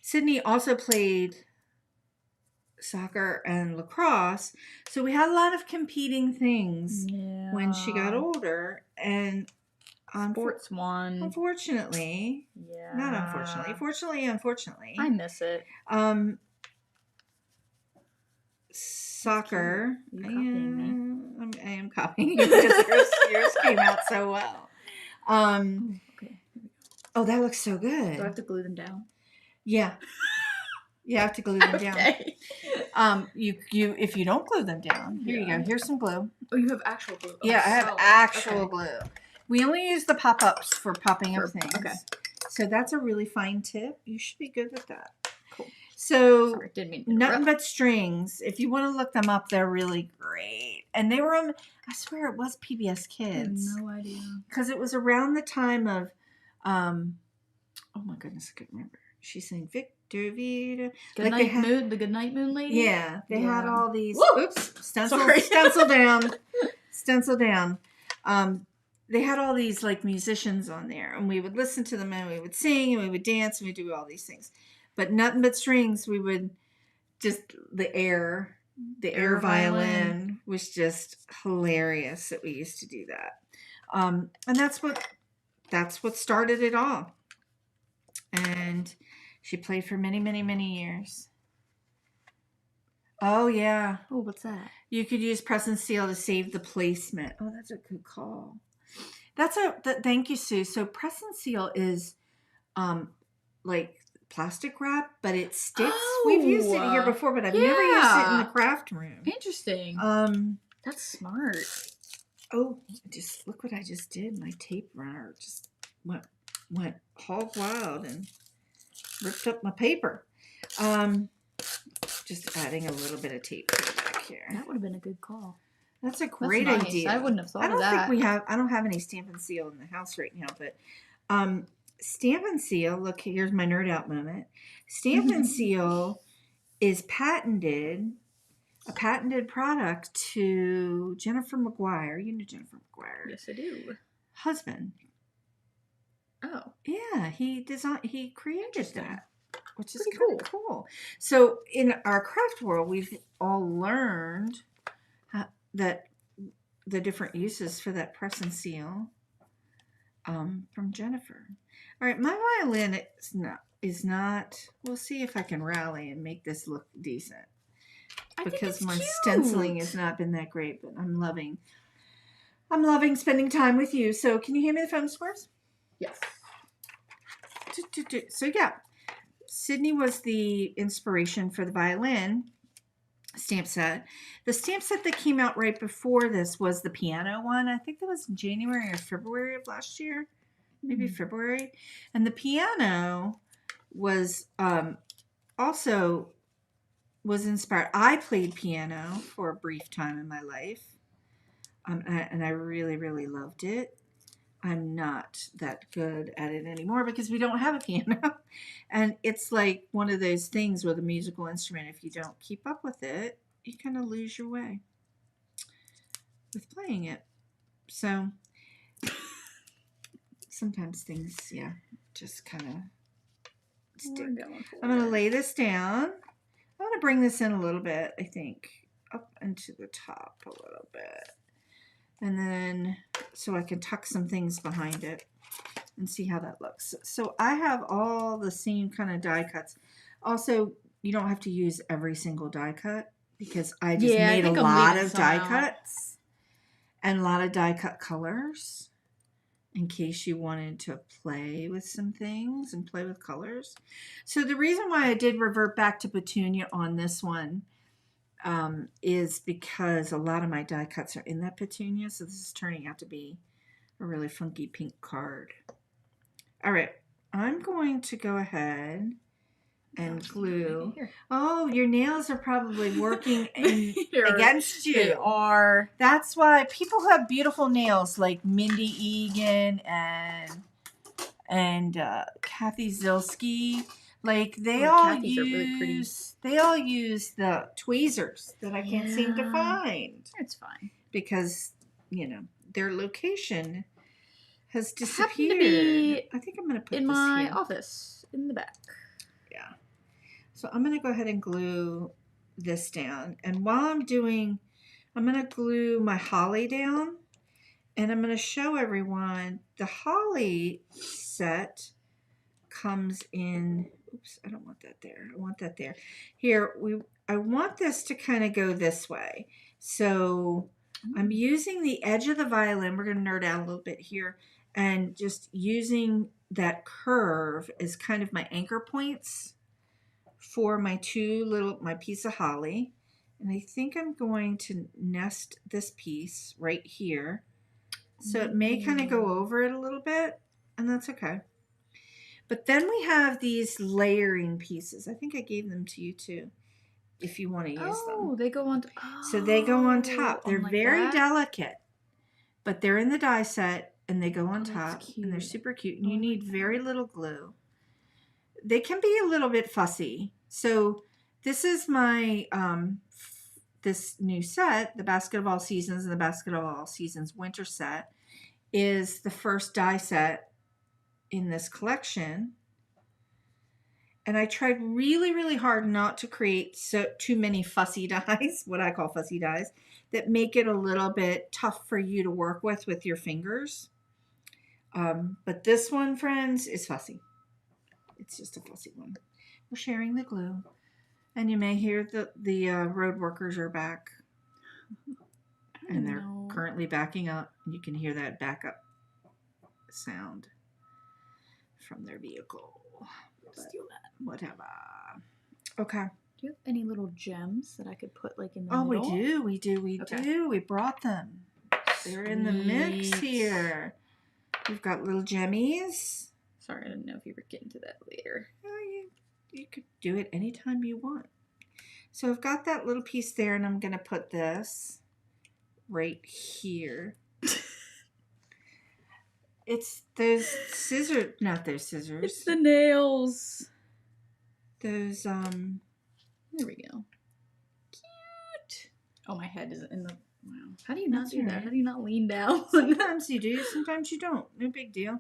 Sydney also played soccer and lacrosse, so we had a lot of competing things when she got older. And sports won. Unfortunately, not unfortunately. Fortunately, I miss it. Soccer. You copying me? I am copying you because yours came out so well. Okay. Oh, that looks so good. Do I have to glue them down? Yeah. You have to glue them down. You if you don't glue them down, here you go. Here's some glue. Oh, you have actual glue. Yeah, I have actual glue. We only use the pop-ups for popping up things. Okay. So that's a really fine tip. You should be good with that. Cool. So, sorry, didn't mean to Nothing But Strings. If you want to look them up, they're really great. And they were on, I swear it was PBS Kids. I have no idea. Because it was around the time of, oh my goodness, I couldn't remember. She sang Victor Vita. The Good Night Moon lady? Yeah. They had all these. Woo! Oops. Stencil down. Stencil down. They had all these musicians on there, and we would listen to them, and we would sing, and we would dance, and we'd do all these things. But Nothing But Strings, we would just the air violin was just hilarious that we used to do that. And that's what started it all. And she played for many, many, many years. Oh yeah. Oh, what's that? You could use press and seal to save the placement. Oh, that's a good call. Thank you, Sue. So press and seal is like plastic wrap, but it sticks. We've used it here before, but I've never used it in the craft room. Interesting. That's smart. Oh, just look what I just did. My tape runner just went hog wild and ripped up my paper. Just adding a little bit of tape to the back here. That would have been a good call. That's a great nice. idea. I wouldn't have thought of that. I don't have any Stamp and Seal in the house right now, but Stamp and Seal, look, here's my nerd out moment. Stamp and Seal is a patented product to Jennifer McGuire. You know Jennifer McGuire. Yes, I do. Husband. Oh. Yeah, he created that, which is pretty kind of cool. So in our craft world, we've all learned that the different uses for that press and seal from Jennifer. All right, my violin is not. We'll see if I can rally and make this look decent. Because my stenciling has not been that great, but I'm loving spending time with you. So can you hand me the foam squares? Yes. So yeah, Sydney was the inspiration for the violin stamp set. The stamp set that came out right before this was the piano one. I think that was in January or February of last year, maybe February. And the piano was also was inspired. I played piano for a brief time in my life, and I really, really loved it. I'm not that good at it anymore because we don't have a piano. And it's like one of those things with a musical instrument. If you don't keep up with it, you kind of lose your way with playing it. So sometimes things, just kind of stick. I'm going to lay this down. I'm going to bring this in a little bit, I think, up into the top a little bit. And then, so I can tuck some things behind it and see how that looks. So I have all the same kind of die cuts. Also, you don't have to use every single die cut because I just made a lot of die cuts and a lot of die cut colors in case you wanted to play with some things and play with colors. So the reason why I did revert back to Petunia on this one is because a lot of my die cuts are in that Petunia, so this is turning out to be a really funky pink card. All right, I'm going to go ahead and glue. Oh, your nails are probably working against you. They are. That's why people who have beautiful nails like Mindy Egan and Kathy Zilski. Like they all use the tweezers that I can't seem to find. It's fine because their location has disappeared. I think I'm going to put in this my here. office in the back. Yeah. So I'm going to go ahead and glue this down, and while I'm going to glue my holly down, and I'm going to show everyone the holly set comes in. Oops, I don't want that there. I want that there. Here, I want this to kind of go this way. So I'm using the edge of the violin. We're going to nerd out a little bit here. And just using that curve as kind of my anchor points for my my piece of holly. And I think I'm going to nest this piece right here. So it may kind of go over it a little bit, and that's okay. But then we have these layering pieces. I think I gave them to you too, if you want to use them. Oh, they go on. So they go on top. They're very delicate, but they're in the die set, and they go on top, and they're super cute. And you need very little glue. They can be a little bit fussy. So this is my this new set, the Basket of All Seasons and the Basket of All Seasons winter set, is the first die set in this collection. And I tried really, really hard not to create too many fussy dies, what I call fussy dies, that make it a little bit tough for you to work with your fingers. But this one, friends, is fussy. It's just a fussy one. We're sharing the glue. And you may hear the road workers are back. And they're currently backing up. You can hear that back up. sound from their vehicle. Steal that. Whatever. Okay. Do you have any little gems that I could put like in the Oh, middle? we do. We brought them. They're in the mix Sweet. here. We've got little jemmies. Sorry, I didn't know if you were getting to that later. Oh, you could do it anytime you want. So I've got that little piece there, and I'm going to put this right here. It's those scissors, not those scissors. It's the nails. Those, There we go. Cute. Oh, my head is in the... Wow. How do you not do that? How do you not lean down? Sometimes you do, sometimes you don't. No big deal.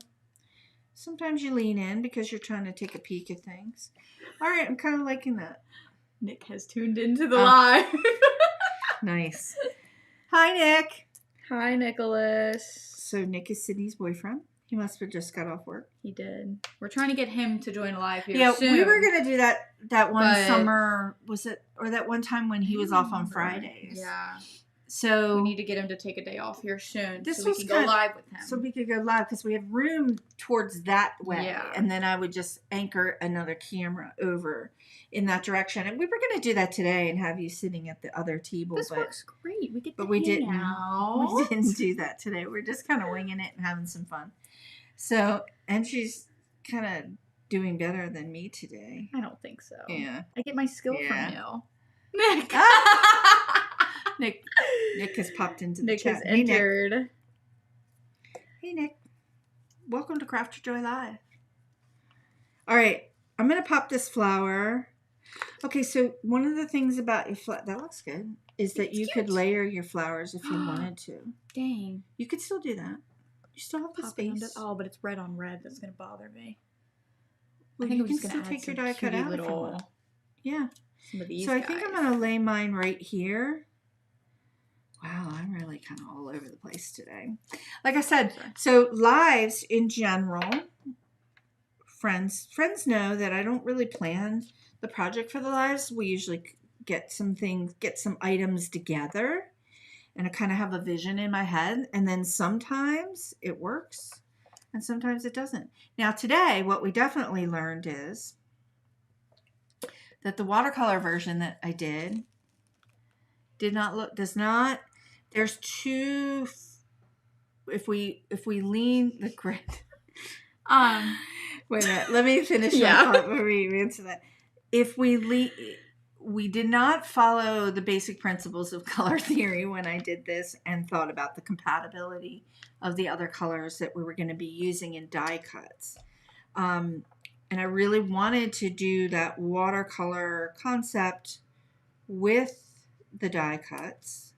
Sometimes you lean in because you're trying to take a peek at things. All right, I'm kind of liking that. Nick has tuned into the live. Nice. Hi, Nick. Hi, Nicholas. So Nick is Sydney's boyfriend. He must have just got off work. He did. We're trying to get him to join live here soon. We were going to do that one summer, was it? Or that one time when he was off on Fridays. Yeah. So we need to get him to take a day off here soon so we can go live with him. So we could go live because we have room towards that way. Yeah. And then I would just anchor another camera over in that direction. And we were going to do that today and have you sitting at the other table. This works great. We get to we hang didn't. out. We didn't do that today. We're just kind of winging it and having some fun. So, and she's kind of doing better than me today. I don't think so. Yeah. I get my skill from you. Nick. Nick has popped into the Nick chat. has entered. Hey, Nick. Welcome to Craft Your Joy Live. All right. I'm going to pop this flower. Okay, so one of the things about your flower, that looks good, is that you could layer your flowers if you wanted to. Dang. You could still do that. You still have the space. Oh, but it's red on red. That's going to bother me. Well, I think you I'm can just still going to take your die cut out if you want. Yeah. Some of these So I think I'm going to lay mine right here. Wow, I'm really kind of all over the place today. Like I said, so lives in general, friends know that I don't really plan the project for the lives. We usually get some items together, and I kind of have a vision in my head, and then sometimes it works and sometimes it doesn't. Now today, what we definitely learned is that the watercolor version that I does not. There's two. If we lean the grid. Wait a minute. Let me finish my thought before we answer that. If we did not follow the basic principles of color theory when I did this and thought about the compatibility of the other colors that we were going to be using in die cuts. And I really wanted to do that watercolor concept with the die cuts,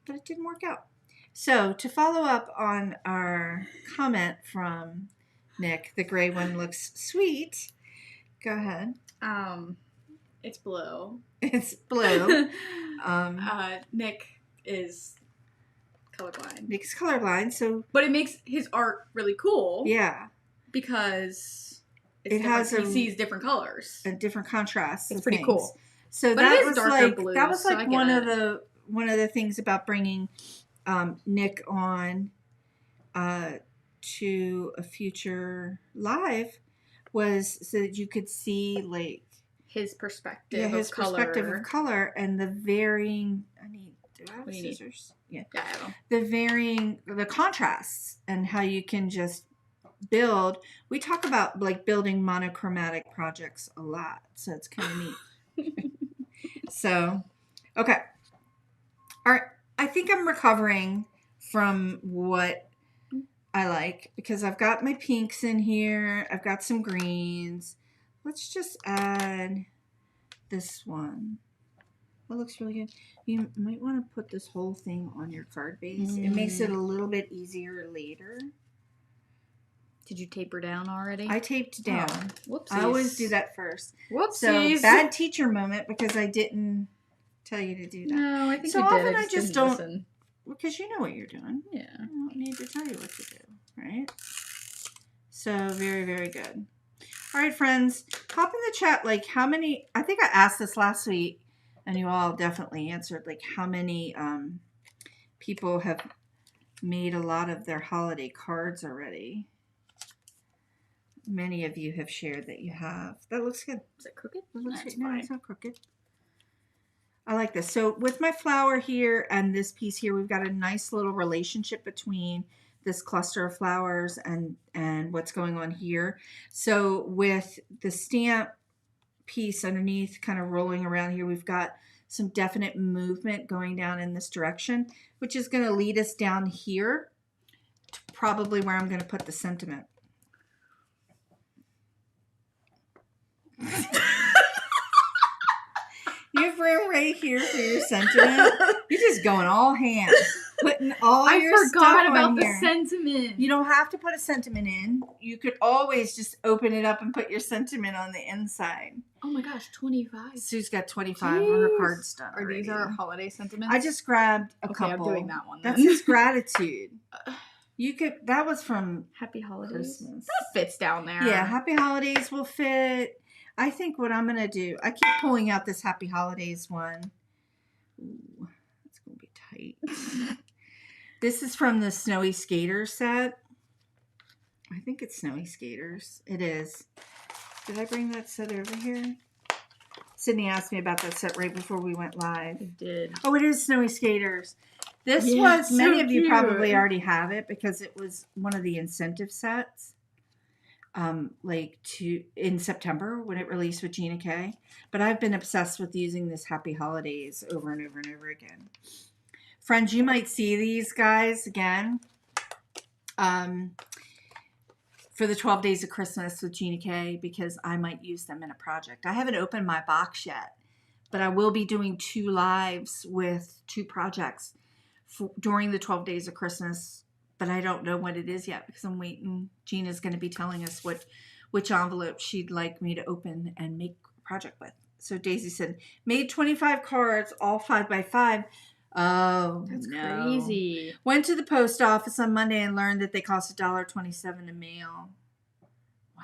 but it didn't work out. So to follow up on our comment from Nick, the gray one looks sweet. Go ahead. It's blue. It's blue. Nick is colorblind. Nick's colorblind, so but it makes his art really cool. Yeah, because it has he sees different colors, a different contrast. It's pretty cool. So but that was like blues, that was like so one of the things about bringing Nick on to a future live was so that you could see like his perspective of color and the varying. Do I have scissors? Yeah, I have them. The contrasts and how you can just build. We talk about like building monochromatic projects a lot, so it's kind of neat. So, okay. All right. I think I'm recovering from what I like because I've got my pinks in here. I've got some greens. Let's just add this one. That looks really good. You might want to put this whole thing on your card base. It makes it a little bit easier later. Did you taper down already? I taped down. Oh, whoopsies. I always do that first. Whoopsies. So bad teacher moment because I didn't tell you to do that. No, I think so you often did. I just don't listen. Because you know what you're doing. Yeah. I don't need to tell you what to do, right? So very, very good. All right, friends, pop in the chat like how many. I think I asked this last week, and you all definitely answered like how many people have made a lot of their holiday cards already. Many of you have shared that you have. That looks good. Is it crooked? It looks That's no, fine. it's not crooked. I like this. So with my flower here and this piece here, we've got a nice little relationship between this cluster of flowers and what's going on here. So with the stamp piece underneath kind of rolling around here, we've got some definite movement going down in this direction, which is going to lead us down here to probably where I'm going to put the sentiment. You have room right here for your sentiment. You're just going all ham, putting all your stuff on I forgot about the here. sentiment. You don't have to put a sentiment in. You could always just open it up and put your sentiment on the inside. Oh my gosh, 25. Sue's got 25 of her cards done. Are these our holiday sentiments? I just grabbed a couple. I'm doing that one then. That's his gratitude. You could. That was from Happy Holidays. Christmas. That fits down there. Yeah, Happy Holidays will fit. I think what I'm going to do, I keep pulling out this Happy Holidays one. Ooh, that's going to be tight. This is from the Snowy Skaters set. I think it's Snowy Skaters. It is. Did I bring that set over here? Sydney asked me about that set right before we went live. I did. Oh, it is Snowy Skaters. This Yeah, was, so many of you cute. probably already have it because it was one of the incentive sets. In September when it released with Gina K. But I've been obsessed with using this Happy Holidays over and over and over again. Friends, you might see these guys again for the 12 Days of Christmas with Gina K because I might use them in a project. I haven't opened my box yet, but I will be doing 2 lives with 2 projects during the 12 Days of Christmas. But I don't know what it is yet because I'm waiting. Gina's going to be telling us which envelope she'd like me to open and make a project with. So Daisy said, made 25 cards, all 5x5. Oh, That's no. crazy. Went to the post office on Monday and learned that they cost $1.27 to mail. Wow.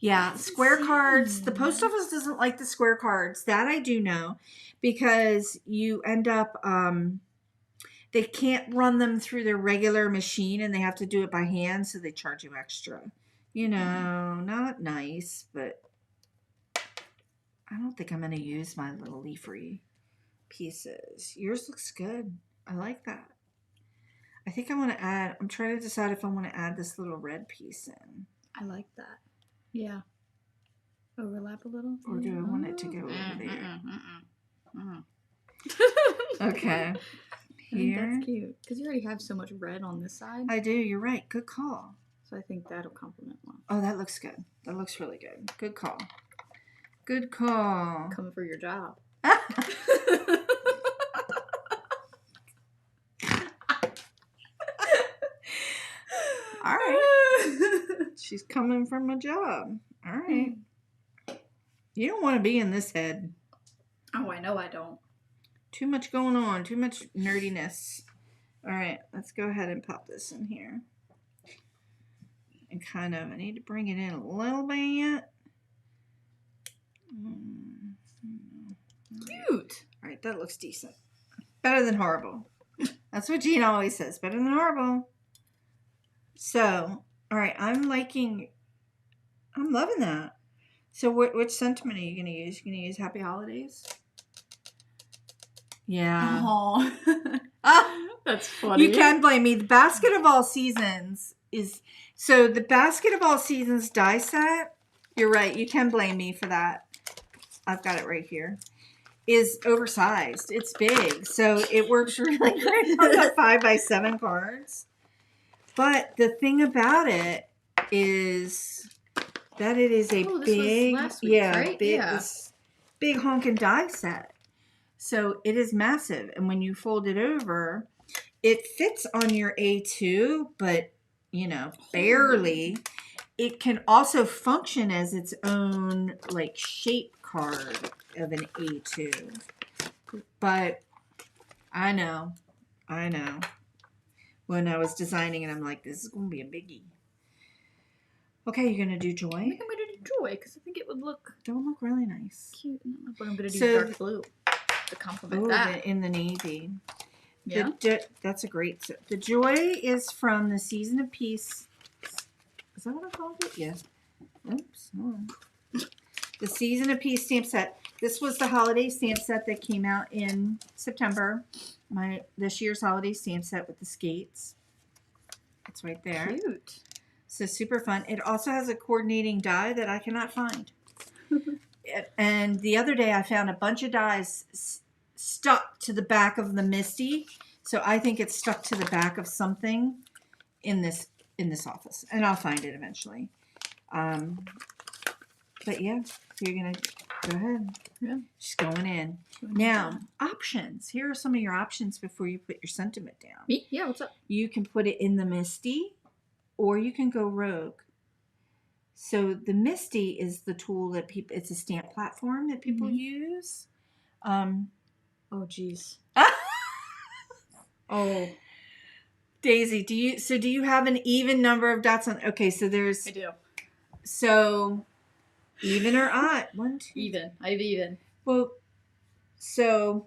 Yeah, That's square insane. cards. The post office doesn't like the square cards. That I do know because you end up... they can't run them through their regular machine and they have to do it by hand, so they charge you extra. You know, not nice, but I don't think I'm going to use my little leafery pieces. Yours looks good. I like that. I think I want to add, I'm trying to decide if I want to add this little red piece in. I like that. Yeah. Overlap a little. Or do I want it to go over there? Okay. I think Here. that's cute. Because you already have so much red on this side. I do. You're right. Good call. So I think that'll complement one. Oh, that looks good. That looks really good. Good call. Good call. Coming for your job. All right. She's coming from a job. All right. You don't want to be in this head. Oh, I know I don't. Too much going on. Too much nerdiness. All right. Let's go ahead and pop this in here. And kind of, I need to bring it in a little bit. Cute. All right. That looks decent. Better than horrible. That's what Gina always says. Better than horrible. So, all right. I'm loving that. So which sentiment are you going to use? You going to use Happy Holidays? Yeah. Oh, that's funny. You can't blame me. The Basket of All Seasons is... So the Basket of All Seasons die set, you're right. You can blame me for that. I've got it right here. Is oversized. It's big. So it works really great on the 5x7 cards. But the thing about it is that it is a big... was last week, right? This big honkin' die set. So it is massive. And when you fold it over, it fits on your A2, but, you know, barely. It can also function as its own, like, shape card of an A2. But I know. When I was designing it, I'm like, this is going to be a biggie. Okay, you're going to do Joy? I think I'm going to do Joy because I think it would look Don't look really nice. cute. But I'm going to do So- dark blue to complement that. In the navy. Yeah. That's a great. The Joy is from the Season of Peace. Is that what I called it? Yeah. Oops. Hold on. The Season of Peace stamp set. This was the holiday stamp set that came out in September. This year's holiday stamp set with the skates. It's right there. Cute. So super fun. It also has a coordinating die that I cannot find. And the other day I found a bunch of dies stuck to the back of the Misty. So I think it's stuck to the back of something in this office. And I'll find it eventually. But yeah, so you're going to go ahead. Yeah. She's going in. Now, options. Here are some of your options before you put your sentiment down. Me? Yeah, what's up? You can put it in the Misty, or you can go rogue. So the Misty is the tool that people, it's a stamp platform that people use. Oh, geez. Oh. Daisy, do you have an even number of dots on? Okay, so there's. I do. So, even or odd? 1, 2. Even. I have even. Well, so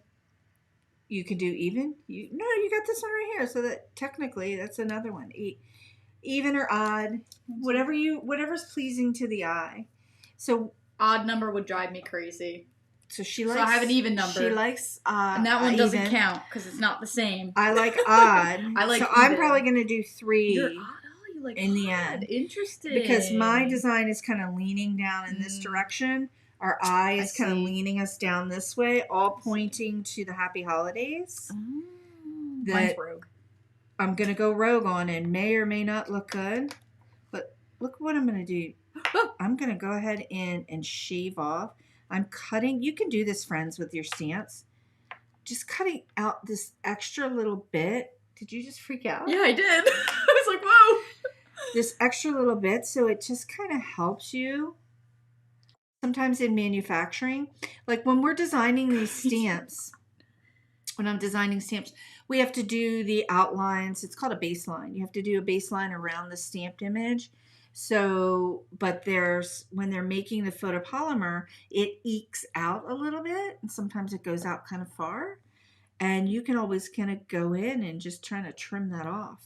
you can do even. You got this one right here. So that technically that's another one. Even or odd, whatever's pleasing to the eye. So odd number would drive me crazy. So she likes. So I have an even number. She likes and that one doesn't even. Count because it's not the same. I like odd. I like. So even. I'm probably going to do 3. You're odd. You like in the odd. end. Interesting. Because my design is kind of leaning down in this direction. Our eye is kind of leaning us down this way, all pointing to the Happy Holidays. Oh. That Mine's rogue. I'm going to go rogue on and may or may not look good. But look what I'm going to do. I'm going to go ahead and shave off. I'm cutting. You can do this, friends, with your stamps. Just cutting out this extra little bit. Did you just freak out? Yeah, I did. I was like, whoa. This extra little bit. So it just kind of helps you. Sometimes in manufacturing. Like when we're designing these stamps. When I'm designing stamps, we have to do the outlines. It's called a baseline. You have to do a baseline around the stamped image. So, but when they're making the photopolymer, it ekes out a little bit. And sometimes it goes out kind of far. And you can always kind of go in and just try to trim that off.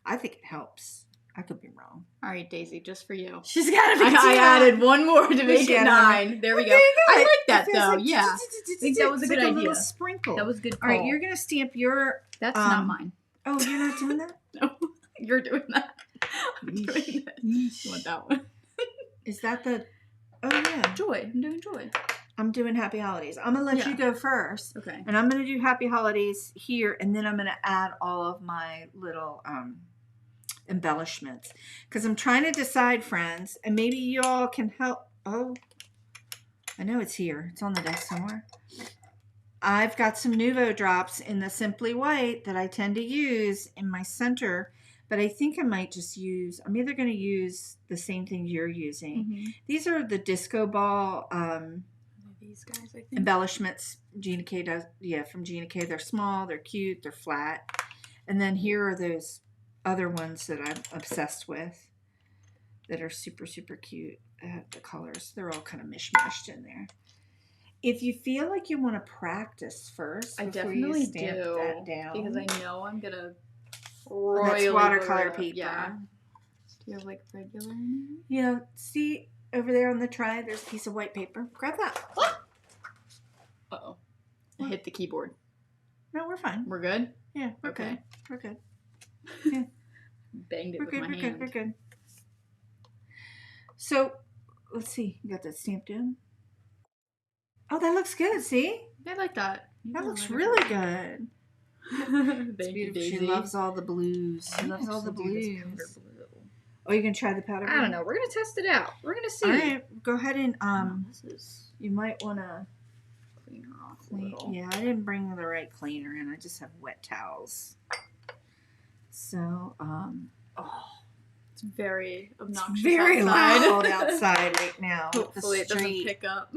I think it helps. I could be wrong. All right, Daisy, just for you. She's got to be. I added one more to make it 9. There we go. I like that though. Like, yeah, I think that was a good idea. A little sprinkle. That was good. All right, you're gonna stamp your. That's not mine. Oh, you're not doing that? No, you're doing that. I'm doing that. You want that one? Is that the? Oh yeah. Joy. I'm doing Joy. I'm doing Happy Holidays. I'm gonna let you go first. Okay. And I'm gonna do Happy Holidays here, and then I'm gonna add all of my little embellishments, because I'm trying to decide, friends, and maybe you all can help. Oh, I know it's here. It's on the desk somewhere. I've got some Nuvo drops in the Simply White that I tend to use in my center, but I think I might just use, I'm either going to use the same things you're using. Mm-hmm. These are the disco ball these guys, I think. embellishments Gina K does. Yeah, from Gina K. They're small, they're cute, they're flat. And then here are those other ones that I'm obsessed with that are super, super cute. The colors, they're all kind of mishmashed in there. If you feel like you want to practice first, I before definitely you stamp do, that down, because I know I'm gonna that's watercolor paper. Yeah. Do you have like regular? You know, see over there on the tray, there's a piece of white paper. Grab that. Uh-oh. I hit the keyboard. No, we're fine. We're good? Yeah, we're Okay. good. We're good. Yeah. Banged it with my hand. We're good. So, let's see. You got that stamped in? Oh, that looks good. See? I like that. That looks really good. Thank It's you, beautiful. Daisy. She loves all the blues. She loves all the blues. Oh, you can try the powder blue? I don't know. We're gonna test it out. We're gonna see. All right, go ahead and this is you might want to clean her off a clean. little. Yeah, I didn't bring the right cleaner in. I just have wet towels. So, It's very obnoxious. it's very outside. loud outside right now. Hopefully it doesn't pick up.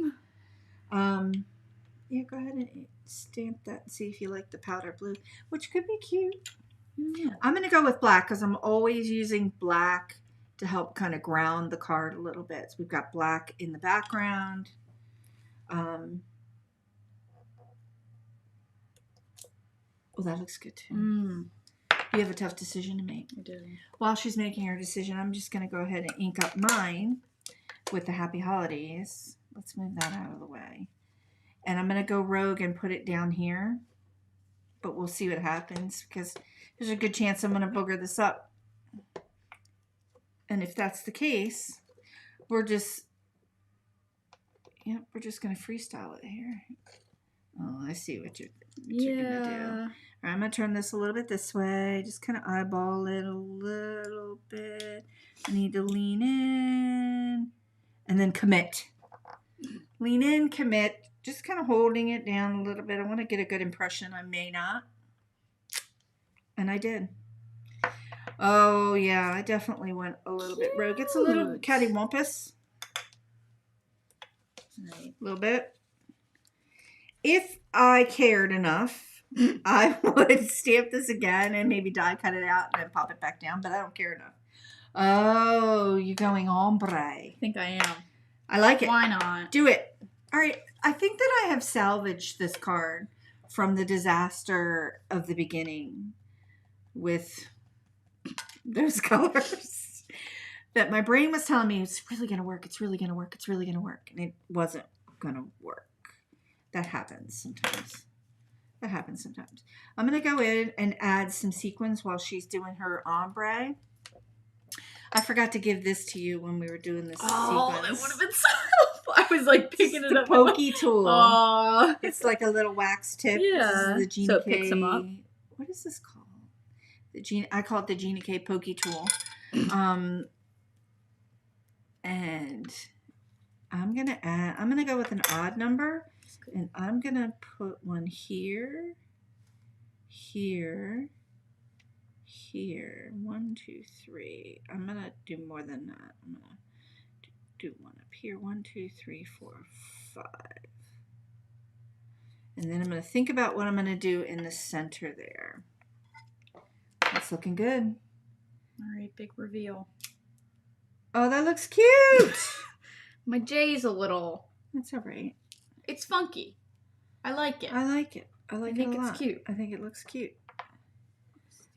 Yeah, go ahead and stamp that and see if you like the powder blue, which could be cute. Yeah. I'm going to go with black because I'm always using black to help kind of ground the card a little bit. So we've got black in the background. Oh, that looks good too. Mm, You have a tough decision to make. I do. While she's making her decision, I'm just going to go ahead and ink up mine with the Happy Holidays. Let's move that out of the way. And I'm going to go rogue and put it down here. But we'll see what happens because there's a good chance I'm going to booger this up. And if that's the case, we're just going to freestyle it here. Oh, I see what you're going to do. All right, I'm going to turn this a little bit this way. Just kind of eyeball it a little bit. I need to lean in and then commit. Lean in, commit. Just kind of holding it down a little bit. I want to get a good impression. I may not. And I did. Oh, yeah. I definitely went a little bit rogue. It's a little cattywampus. Right. A little bit. If I cared enough, I would stamp this again and maybe die cut it out and then pop it back down. But I don't care enough. Oh, you're going ombre. I think I am. I like it. Why not? Do it. All right. I think that I have salvaged this card from the disaster of the beginning with those colors that my brain was telling me it's really going to work. It's really going to work. It's really going to work. And it wasn't going to work. That happens sometimes. I'm going to go in and add some sequins while she's doing her ombre. I forgot to give this to you when we were doing this sequence. That would have been so I was like picking it up. Pokey tool. Aww. It's like a little wax tip. Yeah. This is the Gina So it picks them up. What is this called? I call it the Gina K Pokey tool. And I'm gonna go with an odd number, and I'm gonna put one here. 1, 2, 3. I'm gonna do more than that. I'm gonna do one up here. 1, 2, 3, 4, 5. And then I'm gonna think about what I'm gonna do in the center there. That's looking good. All right, big reveal. Oh, that looks cute. My J's a little. That's all right. It's funky. I like it. I like it a lot. It's cute. I think it looks cute.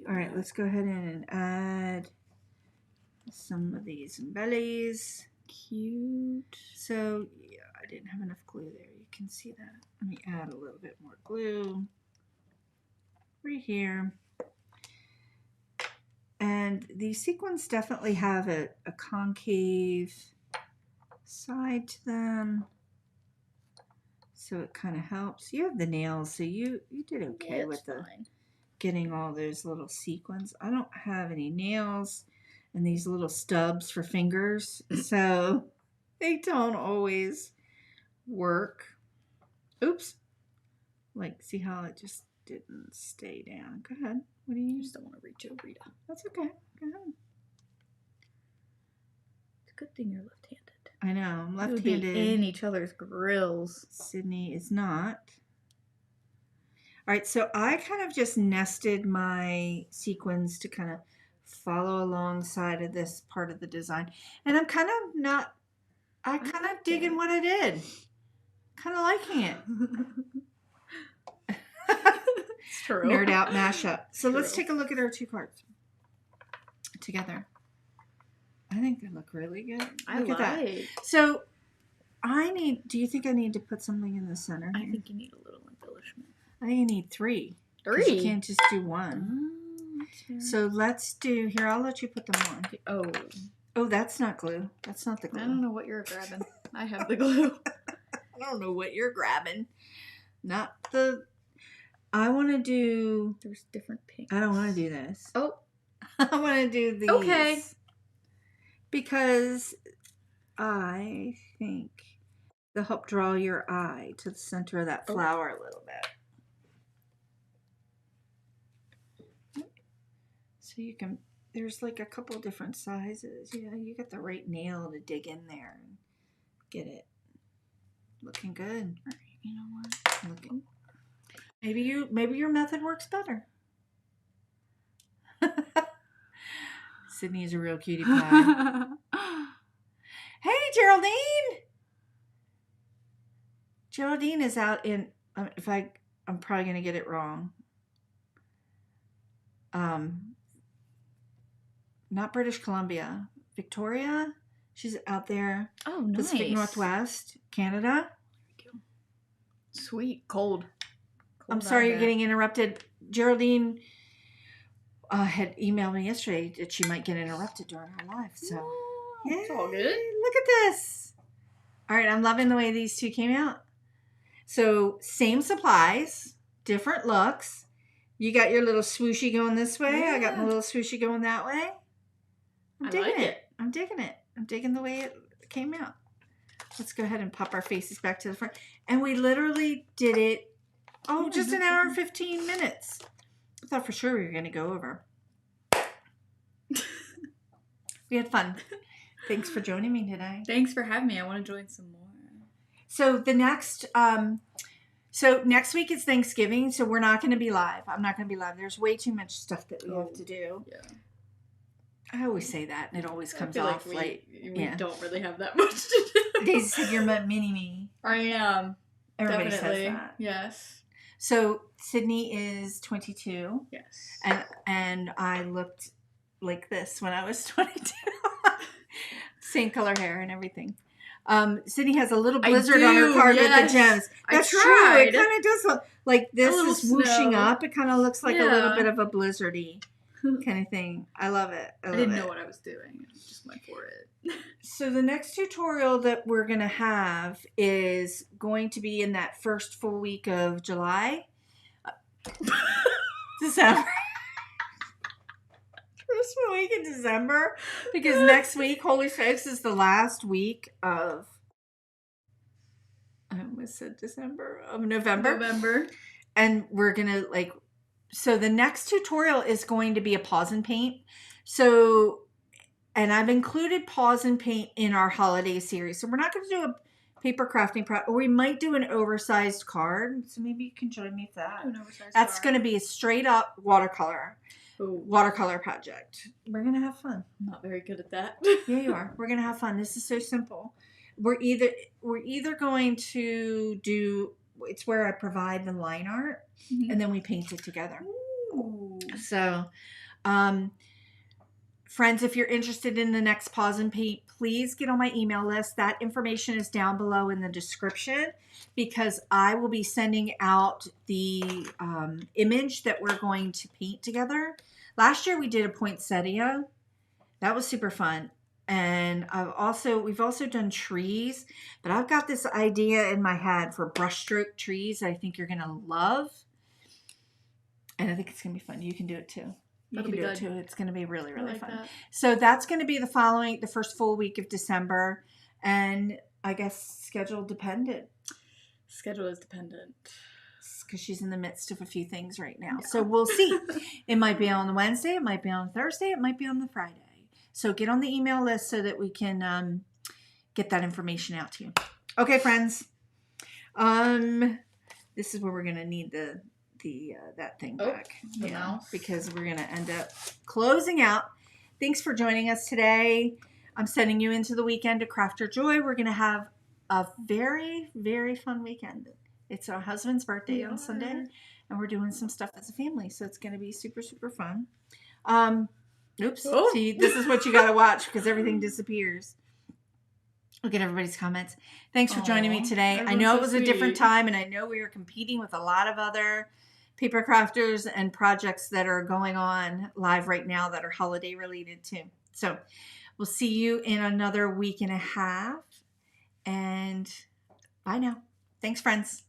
All right, let's go ahead and add some of these bellies. Cute. So, yeah, I didn't have enough glue there. You can see that. Let me add a little bit more glue right here. And these sequins definitely have a concave side to them. So it kind of helps. You have the nails, so you did okay with the getting all those little sequins. I don't have any nails and these little stubs for fingers, so they don't always work. Oops. Like, see how it just didn't stay down. Go ahead. What do you just don't want to reach over Rita. That's okay. Go ahead. It's a good thing you're left-handed. I know. I'm left-handed. We would be in each other's grills. Sydney is not. All right, so I kind of just nested my sequins to kind of follow alongside of this part of the design. And I'm kind of digging what I did. Kind of liking it. It's true. Nerd out mashup. So True. let's take a look at our two cards together. I think they look really good. Look at that. So do you think I need to put something in the center here? I think you need a little embellishment. I think you need 3. 3? You can't just do 1. So let's do, here, I'll let you put them on. Oh, that's not glue. That's not the glue. I don't know what you're grabbing. I have the glue. I don't know what you're grabbing. Not the, I want to do. There's different pinks. I don't want to do this. Oh. I want to do these. Okay. Because I think they'll help draw your eye to the center of that flower a little bit. So you can, there's like a couple different sizes. Yeah, you got the right nail to dig in there and get it looking good. All right, you know what? Looking. Maybe your method works better. Sydney's a real cutie pie. Hey, Geraldine! Geraldine is out in, I'm probably going to get it wrong. not British Columbia, Victoria. She's out there. Oh, nice. Pacific Northwest, Canada. Sweet. Cold. I'm sorry you're getting interrupted. Geraldine had emailed me yesterday that she might get interrupted during her live. So, yeah, it's all good. Look at this. All right, I'm loving the way these two came out. So, same supplies, different looks. You got your little swooshy going this way. Yeah. I got my little swooshy going that way. I'm digging like it. I'm digging it. I'm digging the way it came out. Let's go ahead and pop our faces back to the front. And we literally did it, just an hour and 15 minutes. I thought for sure we were going to go over. We had fun. Thanks for joining me today. Thanks for having me. I want to join some more. So the next, next week is Thanksgiving, so we're not going to be live. I'm not going to be live. There's way too much stuff that we have to do. Yeah. I always say that, and it always comes off like we don't really have that much to do. They said you're my mini-me. I am. Everybody Definitely. says that. Yes. So Sydney is 22. Yes. And I looked like this when I was 22. Same color hair and everything. Sydney has a little blizzard on her card with the gems. That's true. It kind of does look like this is whooshing up. It kind of looks like a little bit of a blizzardy kind of thing. I love it. I didn't know what I was doing. I just went for it. So the next tutorial that we're going to have is going to be in that first full week of July. December. First full week in December. Because next week, Holy Smokes, is the last week of, I almost said December, of November. And we're going to so the next tutorial is going to be a pause and paint. So, and I've included pause and paint in our holiday series. So we're not going to do a paper crafting or we might do an oversized card. So maybe you can join me for that. That's going to be a straight up watercolor project. We're going to have fun. I'm not very good at that. Yeah, you are. We're going to have fun. This is so simple. We're either going to do, it's where I provide the line art and then we paint it together. Ooh. So, friends, if you're interested in the next pause and paint, please get on my email list. That information is down below in the description because I will be sending out the image that we're going to paint together. Last year we did a poinsettia. That was super fun. And we've also done trees, but I've got this idea in my head for brushstroke trees that I think you're going to love. And I think it's going to be fun. You can do it too. You can do it too. It's going to be really, really fun. So that's going to be the first full week of December. And I guess schedule dependent. Schedule is dependent. Because she's in the midst of a few things right now. Yeah. So we'll see. It might be on the Wednesday. It might be on Thursday. It might be on the Friday. So get on the email list so that we can get that information out to you. Okay, friends. This is where we're going to need that thing back. The mouse. Because we're going to end up closing out. Thanks for joining us today. I'm sending you into the weekend to Craft Your Joy. We're going to have a very, very fun weekend. It's our husband's birthday on Sunday, and we're doing some stuff as a family, so it's going to be super, super fun. Oops. Oh. See, this is what you got to watch because everything disappears. Look at everybody's comments. Thanks for joining me today. I know it was a different time, and I know we were competing with a lot of other paper crafters and projects that are going on live right now that are holiday related too. So we'll see you in another week and a half, and bye now. Thanks, friends.